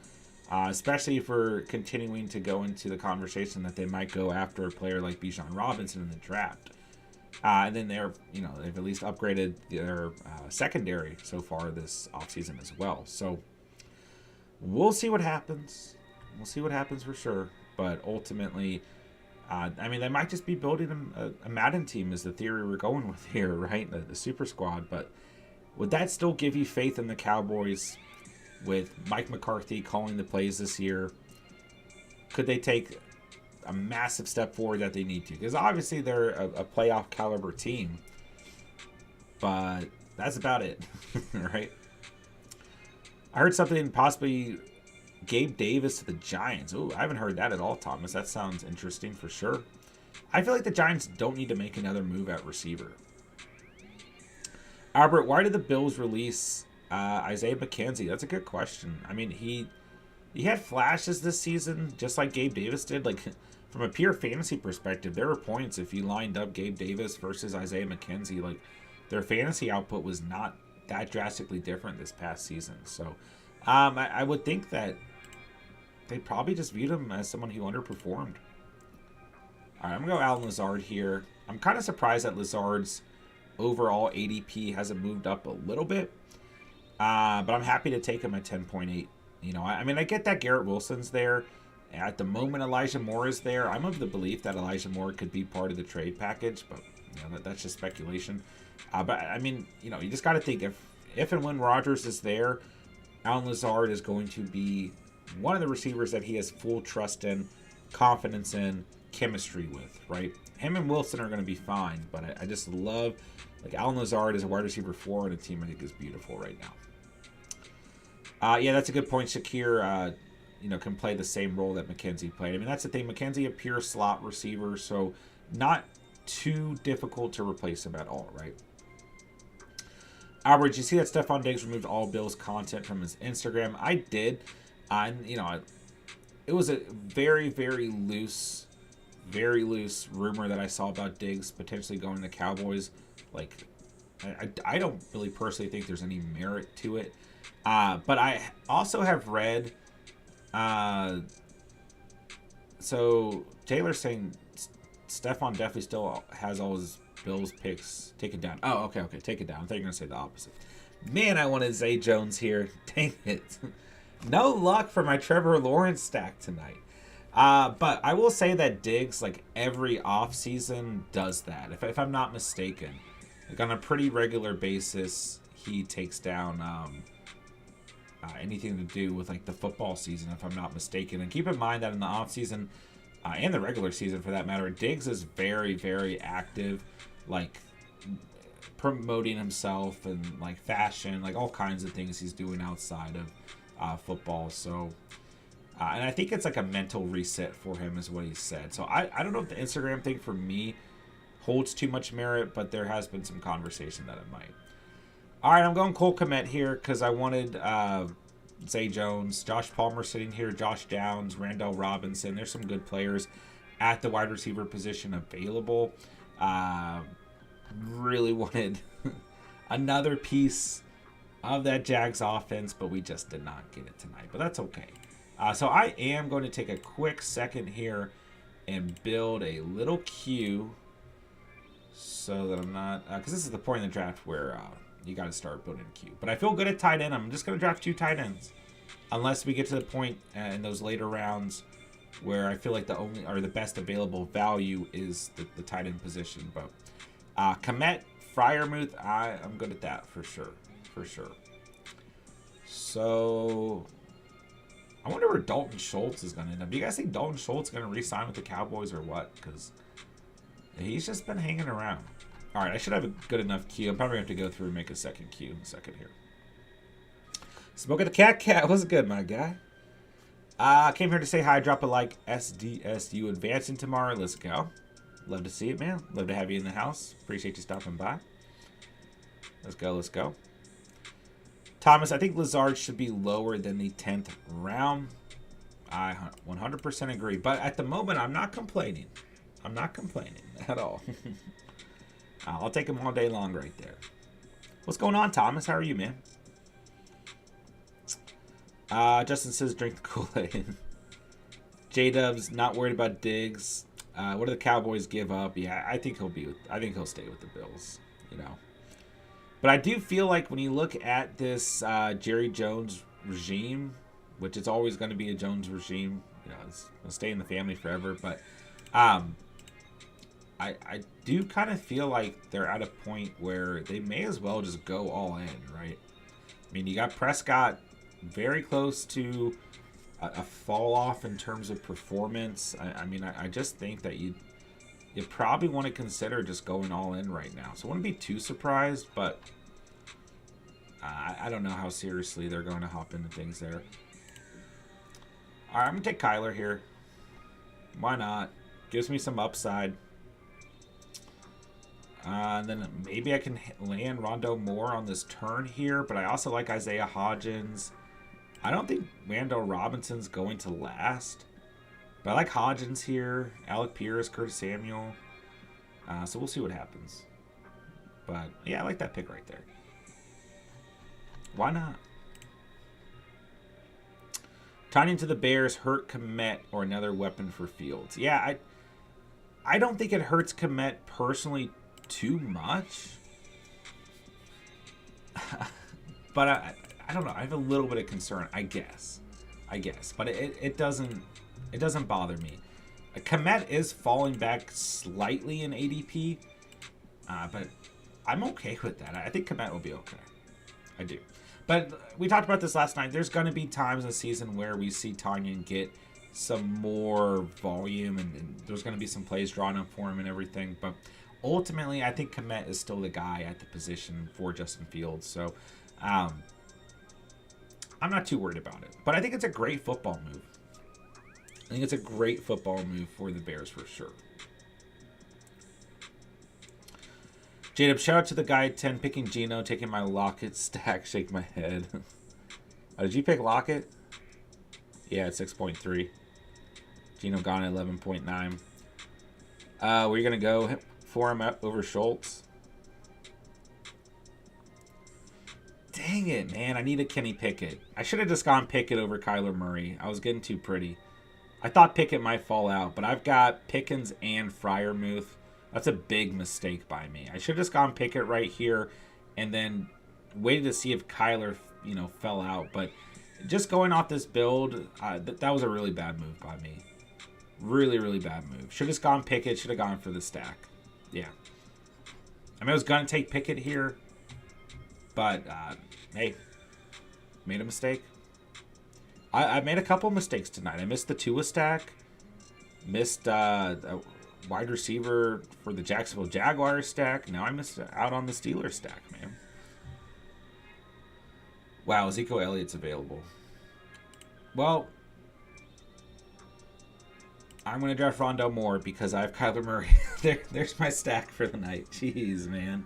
especially if we're continuing to go into the conversation that they might go after a player like Bijan Robinson in the draft. And then they've at least upgraded their secondary so far this offseason as well. So we'll see what happens. We'll see what happens for sure. But ultimately, they might just be building a Madden team is the theory we're going with here, right? The super squad. But would that still give you faith in the Cowboys with Mike McCarthy calling the plays this year? Could they take a massive step forward that they need to? Because obviously they're a playoff caliber team. But that's about it, right? I heard something possibly Gabe Davis to the Giants. Ooh, I haven't heard that at all, Thomas. That sounds interesting for sure. I feel like the Giants don't need to make another move at receiver. Albert, why did the Bills release Isaiah McKenzie? That's a good question. I mean, he had flashes this season, just like Gabe Davis did. From a pure fantasy perspective, there were points if you lined up Gabe Davis versus Isaiah McKenzie, their fantasy output was not that drastically different this past season. So I would think that they probably just viewed him as someone who underperformed. All right, I'm going to go Allen Lazard here. I'm kind of surprised that Lazard's overall ADP hasn't moved up a little bit. But I'm happy to take him at 10.8. I get that Garrett Wilson's there. At the moment, Elijah Moore is there. I'm of the belief that Elijah Moore could be part of the trade package, but that's just speculation. But you just got to think if and when Rodgers is there, Allen Lazard is going to be one of the receivers that he has full trust in, confidence in, chemistry with, right? Him and Wilson are going to be fine, but I just love, Allen Lazard is a wide receiver 4 on a team I think is beautiful right now. Yeah, that's a good point. Shakir, can play the same role that McKenzie played. That's the thing. McKenzie, a pure slot receiver, so not too difficult to replace him at all, right? Albert, did you see that Stephon Diggs removed all Bills content from his Instagram? I did. It was a very, very loose rumor that I saw about Diggs potentially going to the Cowboys. I don't really personally think there's any merit to it. But I also have read, so Taylor's saying Stephon definitely still has all his Bills picks. Take it down. Oh, okay, take it down. I thought you were going to say the opposite. Man, I wanted Zay Jones here. Dang it. No luck for my Trevor Lawrence stack tonight. But I will say that Diggs, every offseason, does that. If I'm not mistaken. On a pretty regular basis, he takes down anything to do with, the football season, if I'm not mistaken. And keep in mind that in the offseason, and the regular season for that matter, Diggs is very, very active, promoting himself and, fashion, all kinds of things he's doing outside of football. So, and I think it's a mental reset for him is what he said. So I don't know if the Instagram thing for me holds too much merit, but there has been some conversation that it might. All right, I'm going Cole Kmet here because I wanted Zay Jones, Josh Palmer sitting here, Josh Downs, Randall Robinson. There's some good players at the wide receiver position available. Really wanted another piece of that Jags offense, but we just did not get it tonight. But that's okay. So I am going to take a quick second here and build a little queue so that I'm not... because this is the point in the draft where you got to start building a queue. But I feel good at tight end. I'm just going to draft 2 tight ends. Unless we get to the point in those later rounds where I feel like the only or the best available value is the tight end position. But Komet, Freiermuth, I'm good at that for sure. For sure. So I wonder where Dalton Schultz is going to end up. Do you guys think Dalton Schultz is going to re-sign with the Cowboys or what? Because he's just been hanging around. All right, I should have a good enough queue. I'm probably going to have to go through and make a second queue in a second here. Smoke of the Cat. What's good, my guy? Came here to say hi, drop a like. SDSU advancing tomorrow. Let's go. Love to see it, man. Love to have you in the house. Appreciate you stopping by. Let's go. Let's go. Thomas, I think Lazard should be lower than the 10th round. I 100% agree. But at the moment, I'm not complaining. I'm not complaining at all. I'll take him all day long right there. What's going on, Thomas? How are you, man? Justin says drink the Kool-Aid. J-Dub's not worried about Diggs. What do the Cowboys give up? Yeah, I think he'll stay with the Bills, you know. But I do feel like when you look at this Jerry Jones regime, which it's always going to be a Jones regime, you know, it's going to stay in the family forever, but I do kind of feel like they're at a point where they may as well just go all in, right? I mean, you got Prescott very close to a fall off in terms of performance. I mean, I just think that you probably want to consider just going all in right now. So I wouldn't be too surprised, but I don't know how seriously they're going to hop into things there. All right, I'm going to take Kyler here. Why not? Gives me some upside. And then maybe I can land Rondo Moore on this turn here, but I also like Isaiah Hodgins. I don't think Randall Robinson's going to last, but I like Hodgins here, Alec Pierce, Curtis Samuel. So we'll see what happens. But yeah, I like that pick right there. Why not? Tying into the Bears, hurt Komet or another weapon for Fields. Yeah, I don't think it hurts Komet personally too much. But I don't know. I have a little bit of concern, I guess. But it doesn't bother me. Komet is falling back slightly in ADP, but I'm okay with that. I think Komet will be okay. I do. But we talked about this last night. There's going to be times in the season where we see Tanyan get some more volume, and there's going to be some plays drawn up for him and everything. But ultimately, I think Komet is still the guy at the position for Justin Fields. So I'm not too worried about it. But I think it's a great football move. I think it's a great football move for the Bears for sure. J-Dub, shout out to the guy at 10 picking Geno, taking my Lockett stack, shake my head. Did you pick Lockett? Yeah, it's 6.3. Geno gone at 11.9. Were you going to go for him over Schultz? Dang it, man. I need a Kenny Pickett. I should have just gone Pickett over Kyler Murray. I was getting too pretty. I thought Pickett might fall out, but I've got Pickens and Freiermuth. That's a big mistake by me. I should have just gone Pickett right here and then waited to see if Kyler, fell out. But just going off this build, that was a really bad move by me. Really, really bad move. Should have just gone Pickett. Should have gone for the stack. Yeah. I mean, I was going to take Pickett here. But, hey, made a mistake. I made a couple mistakes tonight. I missed the Tua stack. Missed a wide receiver for the Jacksonville Jaguars stack. Now I missed out on the Steelers stack, man. Wow, Ezekiel Elliott's available. Well, I'm going to draft Rondo Moore because I have Kyler Murray. There's my stack for the night. Jeez, man.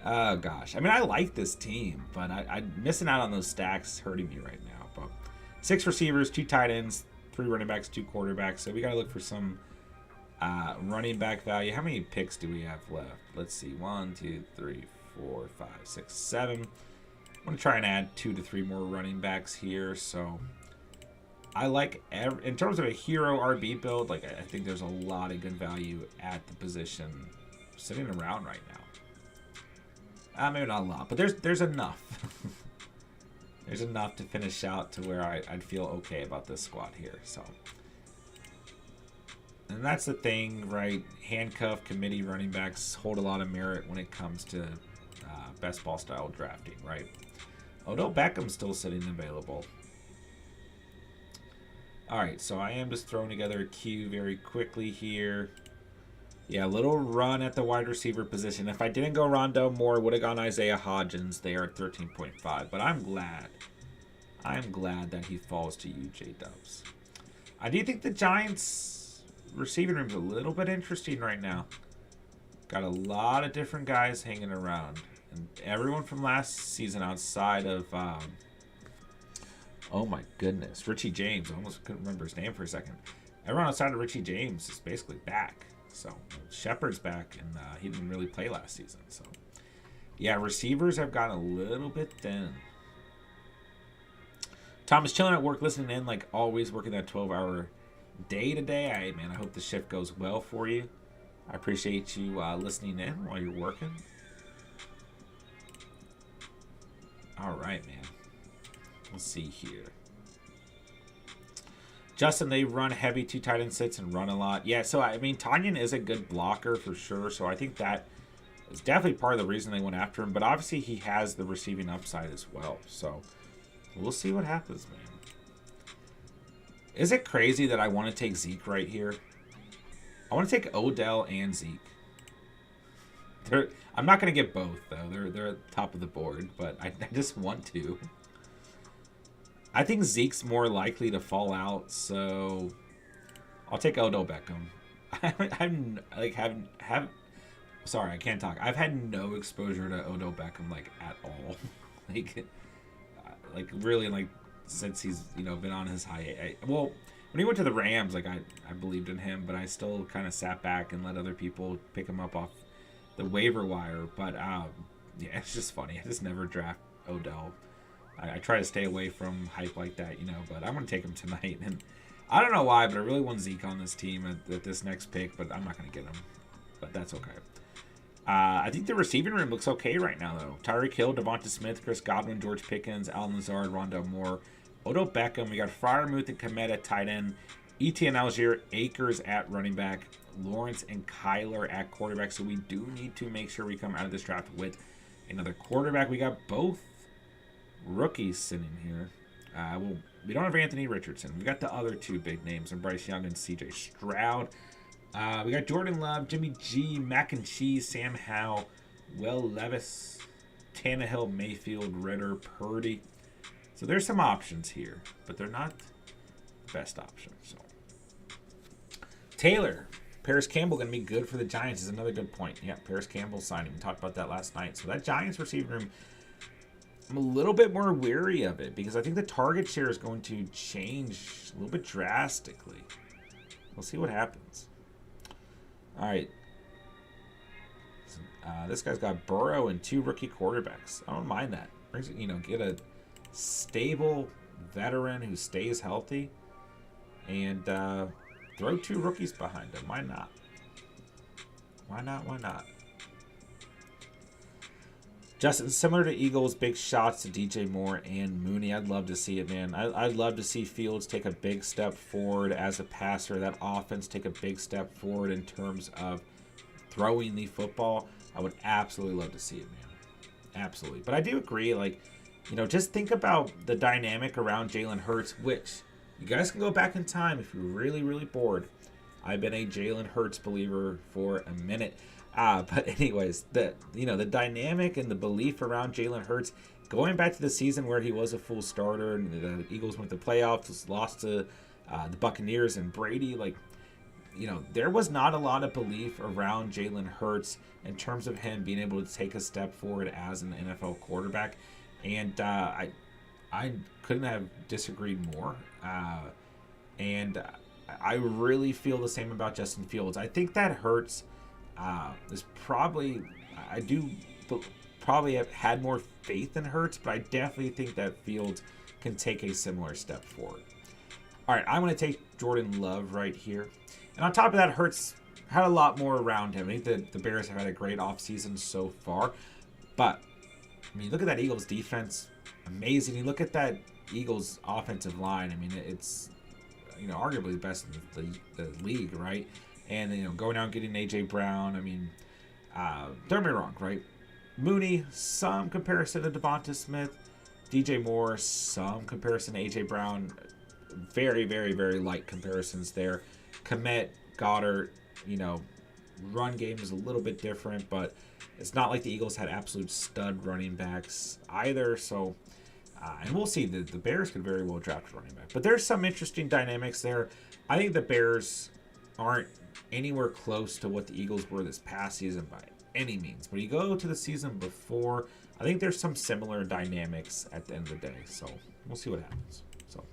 Oh gosh, I mean I like this team, but I'm missing out on those stacks hurting me right now. But 6 receivers, 2 tight ends, 3 running backs, 2 quarterbacks. So we got to look for some running back value. How many picks do we have left? Let's see, 1, 2, 3, 4, 5, 6, 7. I'm gonna try and add 2 to 3 more running backs here. So I like in terms of a hero RB build, like I think there's a lot of good value at the position sitting around right now. Maybe not a lot, but there's enough. There's enough to finish out to where I'd feel okay about this squad here. So, and that's the thing, right? Handcuff committee running backs hold a lot of merit when it comes to best ball style drafting, right? Odell Beckham's still sitting available. All right, so I am just throwing together a queue very quickly here. Yeah, a little run at the wide receiver position. If I didn't go Rondo Moore, would have gone Isaiah Hodgins. They are at 13.5. But I'm glad. I'm glad that he falls to you, J-Dubs. I do think the Giants' receiving room's a little bit interesting right now. Got a lot of different guys hanging around. And everyone from last season outside of... oh my goodness. Richie James. I almost couldn't remember his name for a second. Everyone outside of Richie James is basically back. So, Shepard's back, and he didn't really play last season. So, yeah, receivers have gotten a little bit thin. Thomas chilling at work, listening in, like always, working that 12-hour day today. Man, I hope the shift goes well for you. I appreciate you listening in while you're working. All right, man. Let's see here. Justin, they run heavy 2 tight end sits and run a lot. Yeah, so I mean, Tanyan is a good blocker for sure. So I think that is definitely part of the reason they went after him. But obviously, he has the receiving upside as well. So we'll see what happens, man. Is it crazy that I want to take Zeke right here? I want to take Odell and Zeke. I'm not going to get both, though. They're at the top of the board. But I just want to. I think Zeke's more likely to fall out, so I'll take Odell Beckham. I'm like sorry, I can't talk. I've had no exposure to Odell Beckham like at all, like really like since he's been on his high. Well, when he went to the Rams, like I believed in him, but I still kind of sat back and let other people pick him up off the waiver wire. But yeah, it's just funny. I just never draft Odell. I try to stay away from hype like that, but I'm going to take him tonight. And I don't know why, but I really want Zeke on this team at this next pick, but I'm not going to get him. But that's okay. I think the receiving room looks okay right now, though. Tyreek Hill, Devonta Smith, Chris Godwin, George Pickens, Allen Lazard, Rondo Moore, Odell Beckham. We got Freiermuth and Kmet at tight end, Etienne Algier, Akers at running back, Lawrence and Kyler at quarterback. So we do need to make sure we come out of this draft with another quarterback. We got both rookies sitting here. Well, we don't have Anthony Richardson. We got the other 2 big names, and Bryce Young and C.J. Stroud. We got Jordan Love, Jimmy G, Mac and Cheese, Sam Howell, Will Levis, Tannehill, Mayfield, Ritter, Purdy. So there's some options here, but they're not the best options. So Taylor, Paris Campbell going to be good for the Giants is another good point. Yeah, Paris Campbell signing. We talked about that last night. So that Giants receiving room, I'm a little bit more weary of it because I think the target share is going to change a little bit drastically. We'll see what happens. All right. This guy's got Burrow and 2 rookie quarterbacks. I don't mind that. Get a stable veteran who stays healthy and throw 2 rookies behind him. Why not? Why not? Why not? Justin, similar to Eagles, big shots to DJ Moore and Mooney. I'd love to see it, man. I'd love to see Fields take a big step forward as a passer. That offense take a big step forward in terms of throwing the football. I would absolutely love to see it, man. Absolutely. But I do agree, just think about the dynamic around Jalen Hurts, which you guys can go back in time if you're really, really bored. I've been a Jalen Hurts believer for a minute. But anyways, the dynamic and the belief around Jalen Hurts, going back to the season where he was a full starter and the Eagles went to the playoffs, lost to the Buccaneers and Brady, there was not a lot of belief around Jalen Hurts in terms of him being able to take a step forward as an NFL quarterback, and I couldn't have disagreed more. And I really feel the same about Justin Fields. I think that Hurts is probably I do probably have had more faith in Hurts, but I definitely think that Fields can take a similar step forward. All right, I'm going to take Jordan Love right here. And on top of that, Hurts had a lot more around him. I think the Bears have had a great offseason so far. But, I mean, look at that Eagles defense. Amazing. You look at that Eagles offensive line. I mean, it's, arguably the best in the league, right? And, going out and getting A.J. Brown. I mean, don't get me wrong, right? Mooney, some comparison to Devonta Smith. DJ Moore, some comparison to A.J. Brown. Very, very, very light comparisons there. Kmet, Goddard, run game is a little bit different, but it's not like the Eagles had absolute stud running backs either. So, and we'll see. The Bears could very well draft a running back. But there's some interesting dynamics there. I think the Bears aren't anywhere close to what the Eagles were this past season by any means. But you go to the season before, I think there's some similar dynamics at the end of the day. So, we'll see what happens. So,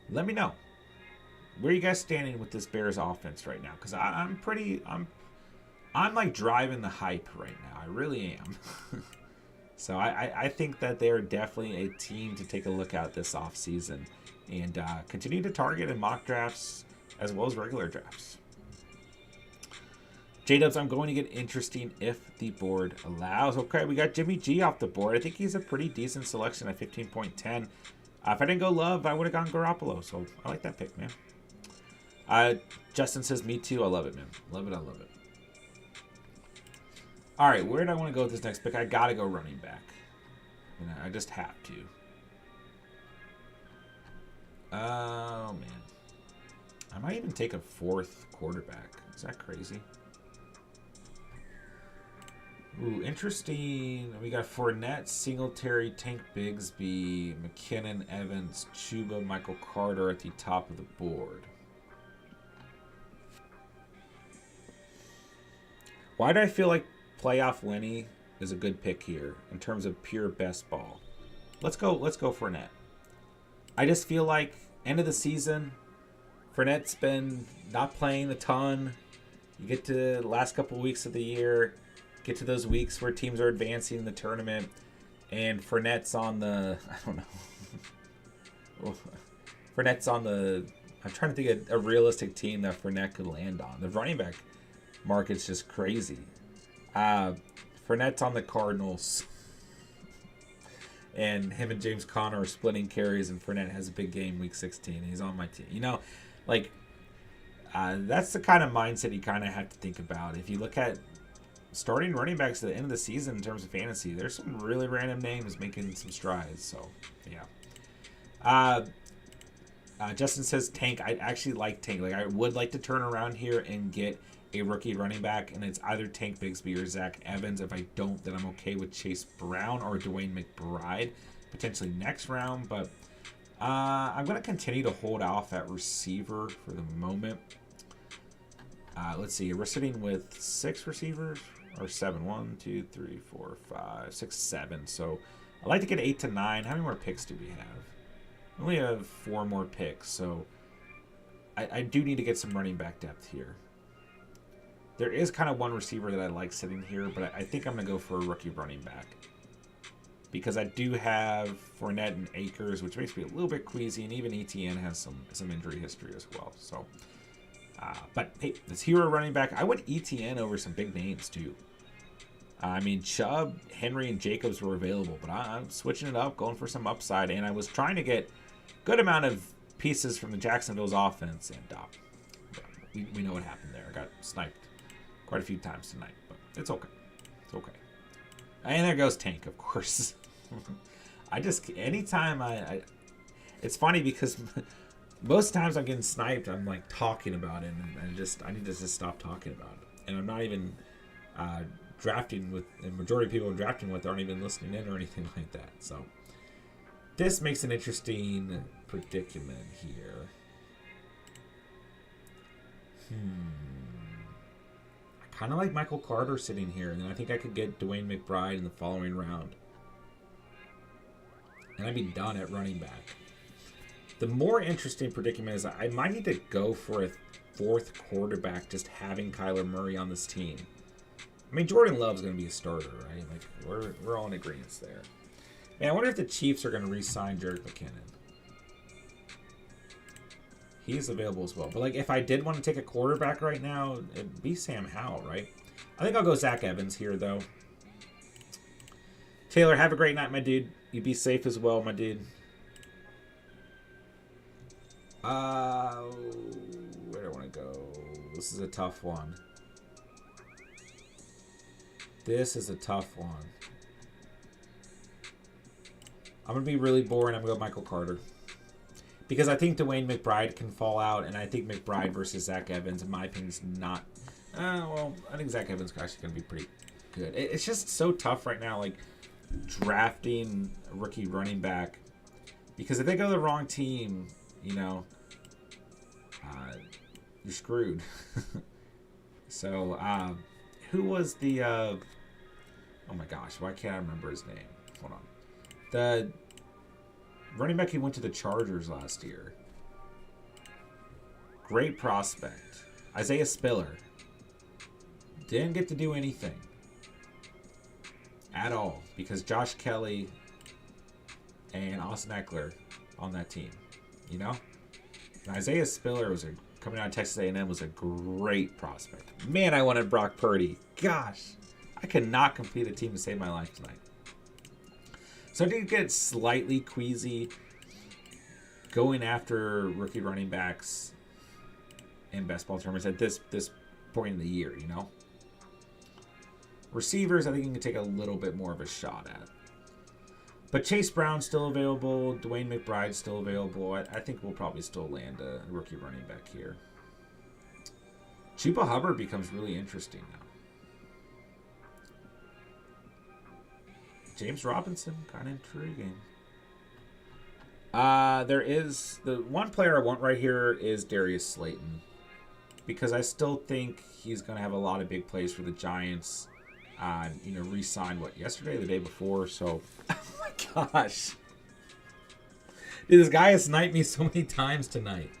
let me know. Where are you guys standing with this Bears offense right now? Because I'm like driving the hype right now. I really am. So I think that they're definitely a team to take a look at this offseason and continue to target in mock drafts as well as regular drafts. J-Dubs, I'm going to get interesting if the board allows. Okay, we got Jimmy G off the board. I think he's a pretty decent selection at 15.10. If I didn't go Love, I would have gone Garoppolo. So I like that pick, man. Justin says, me too. I love it, man. Love it. I love it. All right, where do I want to go with this next pick? I got to go running back. I just have to. Oh, man. I might even take a fourth quarterback. Is that crazy? Ooh, interesting. We got Fournette, Singletary, Tank Bigsby, McKinnon, Evans, Chuba, Michael Carter at the top of the board. Why do I feel like playoff Lenny is a good pick here in terms of pure best ball? Let's go Fournette. I just feel like end of the season, Fournette's been not playing a ton. You get to the last couple weeks of the year, get to those weeks where teams are advancing in the tournament, and Fournette's on the, I don't know. Fournette's on the, I'm trying to think of a realistic team that Fournette could land on. The running back market's just crazy. Fournette's on the Cardinals, and him and James Conner are splitting carries, and Fournette has a big game week 16. He's on my team. That's the kind of mindset you kind of have to think about. If you look at starting running backs at the end of the season in terms of fantasy, there's some really random names making some strides. So, yeah. Justin says Tank. I actually like Tank. Like, I would like to turn around here and get a rookie running back, and it's either Tank Bigsby or Zach Evans. If I don't, then I'm okay with Chase Brown or Dwayne McBride potentially next round. But I'm going to continue to hold off at receiver for the moment. Let's see. We're sitting with 6 receivers or 7. 1, 2, 3, 4, 5, 6, 7. So I'd like to get 8 to 9. How many more picks do we have? We only have 4 more picks, so I do need to get some running back depth here. There is kind of one receiver that I like sitting here, but I think I'm going to go for a rookie running back. Because I do have Fournette and Akers, which makes me a little bit queasy, and even ETN has some injury history as well. So, but hey, this hero running back, I went ETN over some big names too. I mean, Chubb, Henry, and Jacobs were available, but I'm switching it up, going for some upside, and I was trying to get a good amount of pieces from the Jacksonville's offense, and we know what happened there. I got sniped quite a few times tonight, but it's okay. It's okay. And there goes Tank, of course. Anytime it's funny because most times I'm getting sniped, I'm like talking about it, and I need to just stop talking about it. And I'm not even drafting with, the majority of people I'm drafting with aren't even listening in or anything like that. So this makes an interesting predicament here. I kind of like Michael Carter sitting here, and then I think I could get Dwayne McBride in the following round. And I'd be done at running back. The more interesting predicament is I might need to go for a fourth quarterback just having Kyler Murray on this team. I mean, Jordan Love's going to be a starter, right? Like, we're all in agreement there. Man, I wonder if the Chiefs are going to re-sign Jerick McKinnon. He's available as well. But, like, if I did want to take a quarterback right now, it'd be Sam Howell, right? I think I'll go Zach Evans here, though. Taylor, have a great night, my dude. You be safe as well, my dude. Where do I want to go? This is a tough one. This is a tough one. I'm going to be really boring. I'm going to go Michael Carter. Because I think Dwayne McBride can fall out, and I think McBride versus Zach Evans, in my opinion, is not... well, I think Zach Evans is actually going to be pretty good. It's just so tough right now, like, drafting a rookie running back. Because if they go to the wrong team, you know, you're screwed. So, who was the... oh my gosh, why can't I remember his name? Hold on. The running back who went to the Chargers last year. Great prospect. Isaiah Spiller. Didn't get to do anything. At all. Because Josh Kelly and Austin Eckler on that team. You know? And Isaiah Spiller was coming out of Texas A&M was a great prospect. Man, I wanted Brock Purdy. Gosh. I could not complete a team to save my life tonight. So I did get slightly queasy going after rookie running backs in best ball tournaments at this point in the year, you know? Receivers, I think you can take a little bit more of a shot at. But Chase Brown's still available. Dwayne McBride's still available. I think we'll probably still land a rookie running back here. Chuba Hubbard becomes really interesting now. James Robinson, kind of intriguing. There is... The one player I want right here is Darius Slayton. Because I still think he's going to have a lot of big plays for the Giants. You know, re-signed, yesterday or the day before? So, oh my gosh. Dude, this guy has sniped me so many times tonight.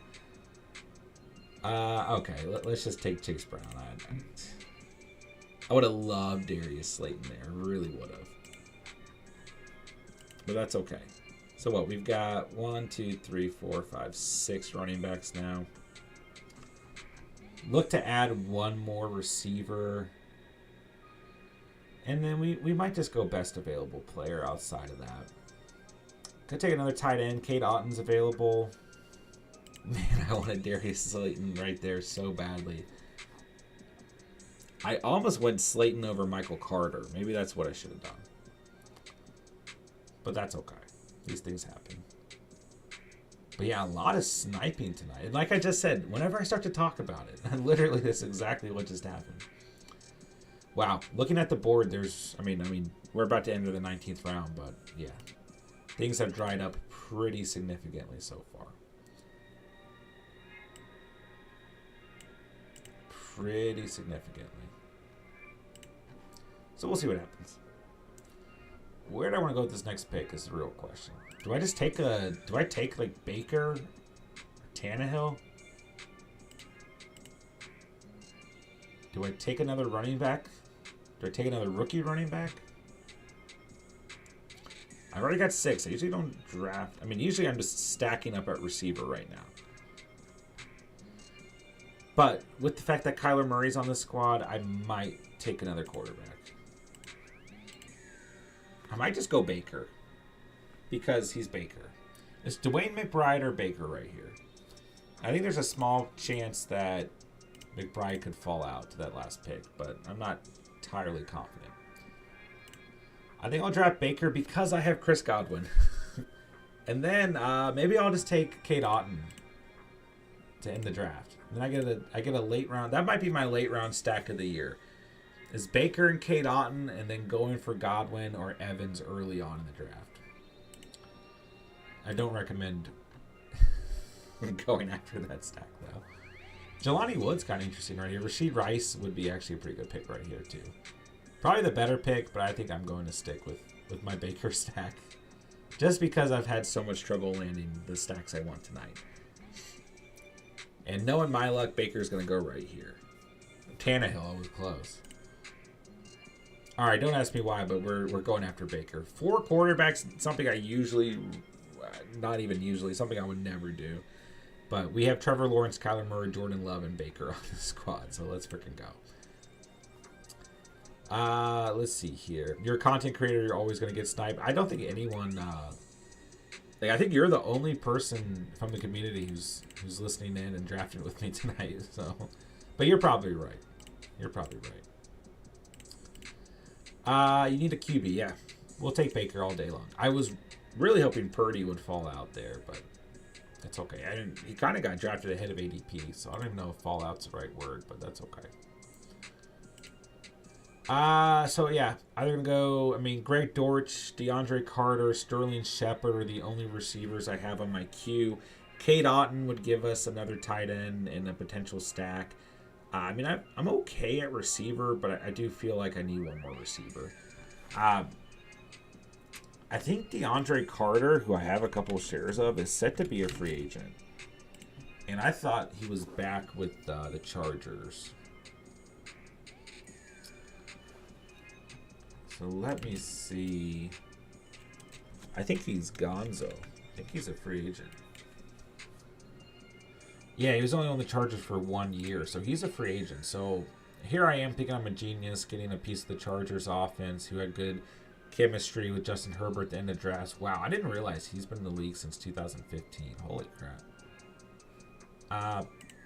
Okay, let's just take Chase Brown. I would have loved Darius Slayton there. Really would have. But that's okay. So what? We've got 1, 2, 3, 4, 5, 6 running backs now. Look to add one more receiver. And then we might just go best available player outside of that. Could take another tight end. Kate Otton's available. Man, I wanted Darius Slayton right there so badly. I almost went Slayton over Michael Carter. Maybe that's what I should have done. But that's okay. These things happen. But yeah, a lot of sniping tonight. And like I just said, whenever I start to talk about it, literally that's exactly what just happened. Wow. Looking at the board, there's... I mean, we're about to enter the 19th round, but yeah. Things have dried up pretty significantly so far. Pretty significantly. So we'll see what happens. Where do I want to go with this next pick is the real question. Do I just take do I take like Baker, Tannehill? Do I take another running back? Do I take another rookie running back? I've already got 6. I usually don't draft. I mean, usually I'm just stacking up at receiver right now. But with the fact that Kyler Murray's on the squad, I might take another quarterback. I might just go Baker. Because he's Baker. It's Dwayne McBride or Baker right here. I think there's a small chance that McBride could fall out to that last pick, but I'm not entirely confident. I think I'll draft Baker because I have Chris Godwin. And then maybe I'll just take Kate Otten to end the draft. And then I get a late round. That might be my late round stack of the year. Is Baker and Kate Otten and then going for Godwin or Evans early on in the draft. I don't recommend going after that stack, though. Jelani Wood's kind of interesting right here. Rashid Rice would be actually a pretty good pick right here, too. Probably the better pick, but I think I'm going to stick with my Baker stack. Just because I've had so much trouble landing the stacks I want tonight. And knowing my luck, Baker's going to go right here. Tannehill, I was close. All right, don't ask me why, but we're going after Baker. 4 quarterbacks, something I usually, not even usually, something I would never do. But we have Trevor Lawrence, Kyler Murray, Jordan Love, and Baker on the squad, so let's freaking go. Let's see here. You're a content creator, you're always going to get sniped. I don't think anyone, like, I think you're the only person from the community who's listening in and drafting with me tonight, so. But you're probably right. You're probably right. You need a QB, yeah. We'll take Baker all day long. I was really hoping Purdy would fall out there, but that's okay. He kind of got drafted ahead of ADP, so I don't even know if fallout's the right word, but that's okay. So yeah, either gonna go. I mean, Greg Dortch, DeAndre Carter, Sterling Shepard are the only receivers I have on my queue. Cade Otton would give us another tight end and a potential stack. I mean, I'm okay at receiver, but I do feel like I need one more receiver. I think DeAndre Carter, who I have a couple of shares of, is set to be a free agent. And I thought he was back with the Chargers. So let me see. I think he's gonzo. I think he's a free agent. Yeah, he was only on the Chargers for 1 year, so he's a free agent. So here I am thinking I'm a genius, getting a piece of the Chargers offense who had good chemistry with Justin Herbert at the end of drafts. Wow, I didn't realize he's been in the league since 2015. Holy crap.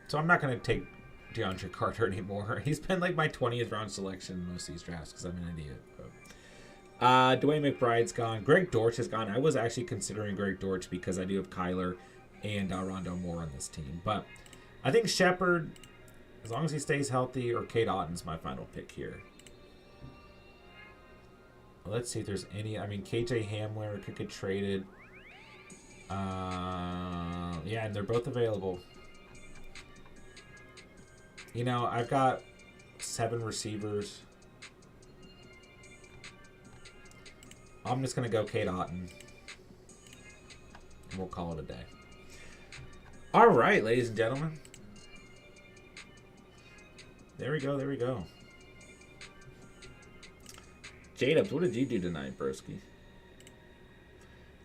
So I'm not going to take DeAndre Carter anymore. He's been like my 20th round selection in most of these drafts because I'm an idiot. Dwayne McBride's gone. Greg Dortch is gone. I was actually considering Greg Dortch because I do have Kyler and Rondo Moore on this team. But I think Shepard, as long as he stays healthy, or Cade Otton's my final pick here. Let's see if there's any. I mean, KJ Hamler could get traded. Yeah, and they're both available. You know, I've got 7 receivers. I'm just going to go Cade Otton. And we'll call it a day. All right, ladies and gentlemen. There we go, there we go. J-Dubs, what did you do tonight, broski?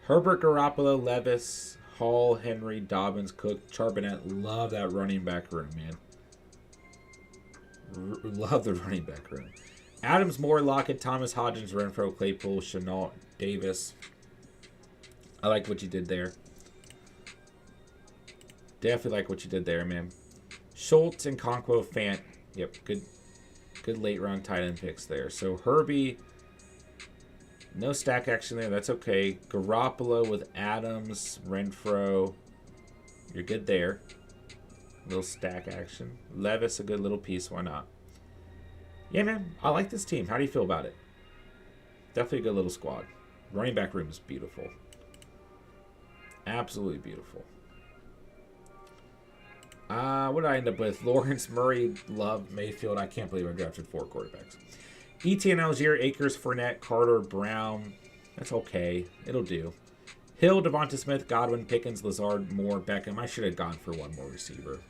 Herbert, Garoppolo, Levis, Hall, Henry, Dobbins, Cook, Charbonnet. Love that running back room, man. Love the running back room. Adams, Moore, Lockett, Thomas, Hodgins, Renfro, Claypool, Chenault, Davis. I like what you did there. Definitely like what you did there, man. Schultz and Conquo, Fant. Yep, good late round tight end picks there. So Herbie, no stack action there. That's okay. Garoppolo with Adams, Renfro. You're good there. Little stack action. Levis, a good little piece. Why not? Yeah, man. I like this team. How do you feel about it? Definitely a good little squad. Running back room is beautiful. Absolutely beautiful. What did I end up with? Lawrence, Murray, Love, Mayfield. I can't believe I drafted 4 quarterbacks. Etienne, Algier, Akers, Fournette, Carter, Brown. That's okay. It'll do. Hill, Devonta Smith, Godwin, Pickens, Lazard, Moore, Beckham. I should have gone for one more receiver.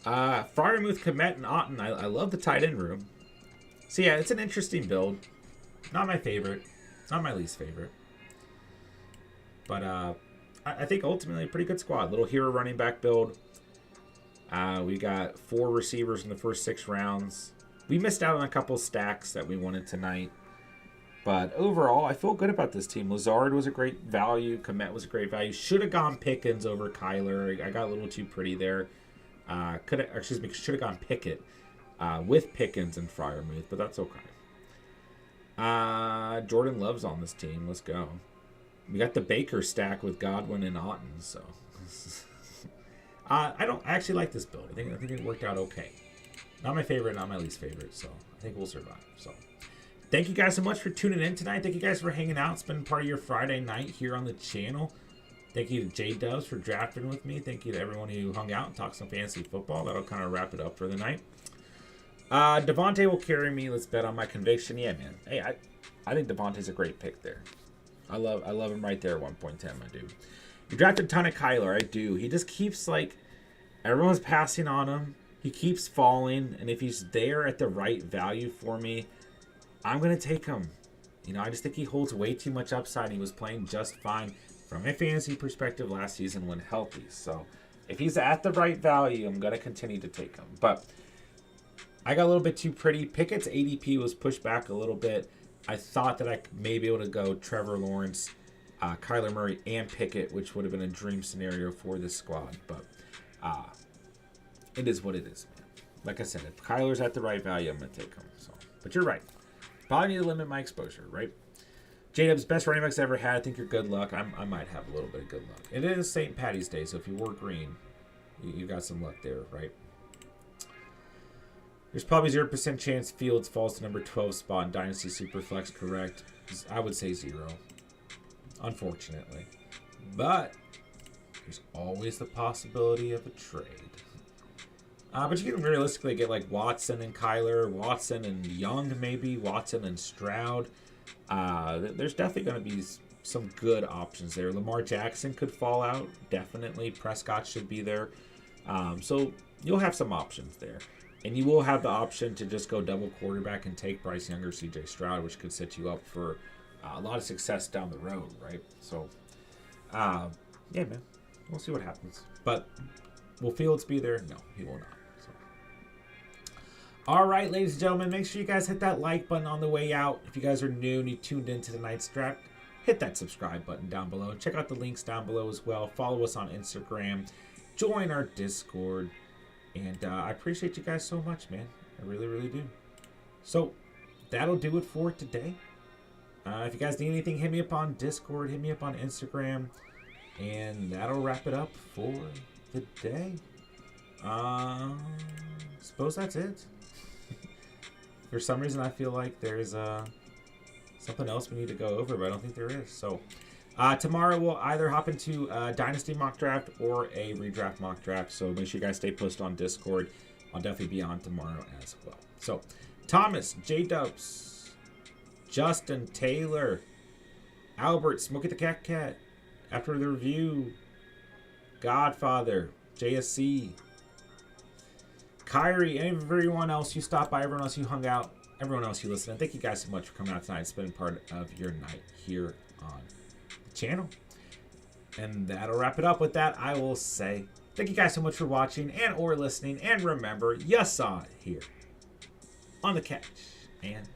Fryermuth, Komet, and Otton. I love the tight end room. So yeah, it's an interesting build. Not my favorite. Not my least favorite. But I think ultimately a pretty good squad. Little hero running back build. We got 4 receivers in the first 6 rounds. We missed out on a couple stacks that we wanted tonight. But overall, I feel good about this team. Lazard was a great value. Komet was a great value. Should have gone Pickens over Kyler. I got a little too pretty there. Should have gone Pickett with Pickens and Fryermuth, but that's okay. Jordan Love's on this team. Let's go. We got the Baker stack with Godwin and Otton, so I actually like this build. I think it worked out okay. Not my favorite, not my least favorite, so I think we'll survive. So thank you guys so much for tuning in tonight. Thank you guys for hanging out, spending part of your Friday night here on the channel. Thank you to J Dubs for drafting with me. Thank you to everyone who hung out and talked some fantasy football. That'll kind of wrap it up for the night. Devontae will carry me. Let's bet on my conviction. Yeah, man. Hey, I think Devontae's a great pick there. I love him right there at 1.10, my dude. You drafted a ton of Kyler. I do. He just keeps, like, everyone's passing on him. He keeps falling. And if he's there at the right value for me, I'm going to take him. You know, I just think he holds way too much upside. He was playing just fine from a fantasy perspective last season when healthy. So if he's at the right value, I'm going to continue to take him. But I got a little bit too pretty. Pickett's ADP was pushed back a little bit. I thought that I may be able to go Trevor Lawrence, Kyler Murray, and Pickett, which would have been a dream scenario for this squad. But it is what it is, man. Like I said, if Kyler's at the right value, I'm going to take him. So, but you're right. Probably need to limit my exposure, right? J-Dub's best running backs I ever had. I think you're good luck. I might have a little bit of good luck. It is St. Patty's Day, so if you wore green, you got some luck there, right? There's probably 0% chance Fields falls to number 12 spot in Dynasty Superflex, correct? I would say 0, unfortunately. But there's always the possibility of a trade. But you can realistically get like Watson and Kyler, Watson and Young maybe, Watson and Stroud. There's definitely going to be some good options there. Lamar Jackson could fall out, definitely. Prescott should be there. So you'll have some options there. And you will have the option to just go double quarterback and take Bryce Young or CJ Stroud, which could set you up for a lot of success down the road, right? So, yeah, man. We'll see what happens. But will Fields be there? No, he will not. So. All right, ladies and gentlemen, make sure you guys hit that like button on the way out. If you guys are new and you tuned into tonight's draft, hit that subscribe button down below. Check out the links down below as well. Follow us on Instagram. Join our Discord. And I appreciate you guys so much, man. I really, really do. So, that'll do it for today. If you guys need anything, hit me up on Discord. Hit me up on Instagram. And that'll wrap it up for the day. Suppose that's it. For some reason, I feel like there's something else we need to go over, but I don't think there is. So, tomorrow we'll either hop into a Dynasty mock draft or a redraft mock draft. So make sure you guys stay posted on Discord. I'll definitely be on tomorrow as well. So Thomas, J-Dubs, Justin, Taylor, Albert, Smokey the Cat Cat, After the Review, Godfather, JSC, Kyrie, and everyone else who stopped by, everyone else who hung out, everyone else who listened. Thank you guys so much for coming out tonight and spending part of your night here on channel. And that'll wrap it up. With that, I will say thank you guys so much for watching and or listening, and remember, you saw it here on the couch and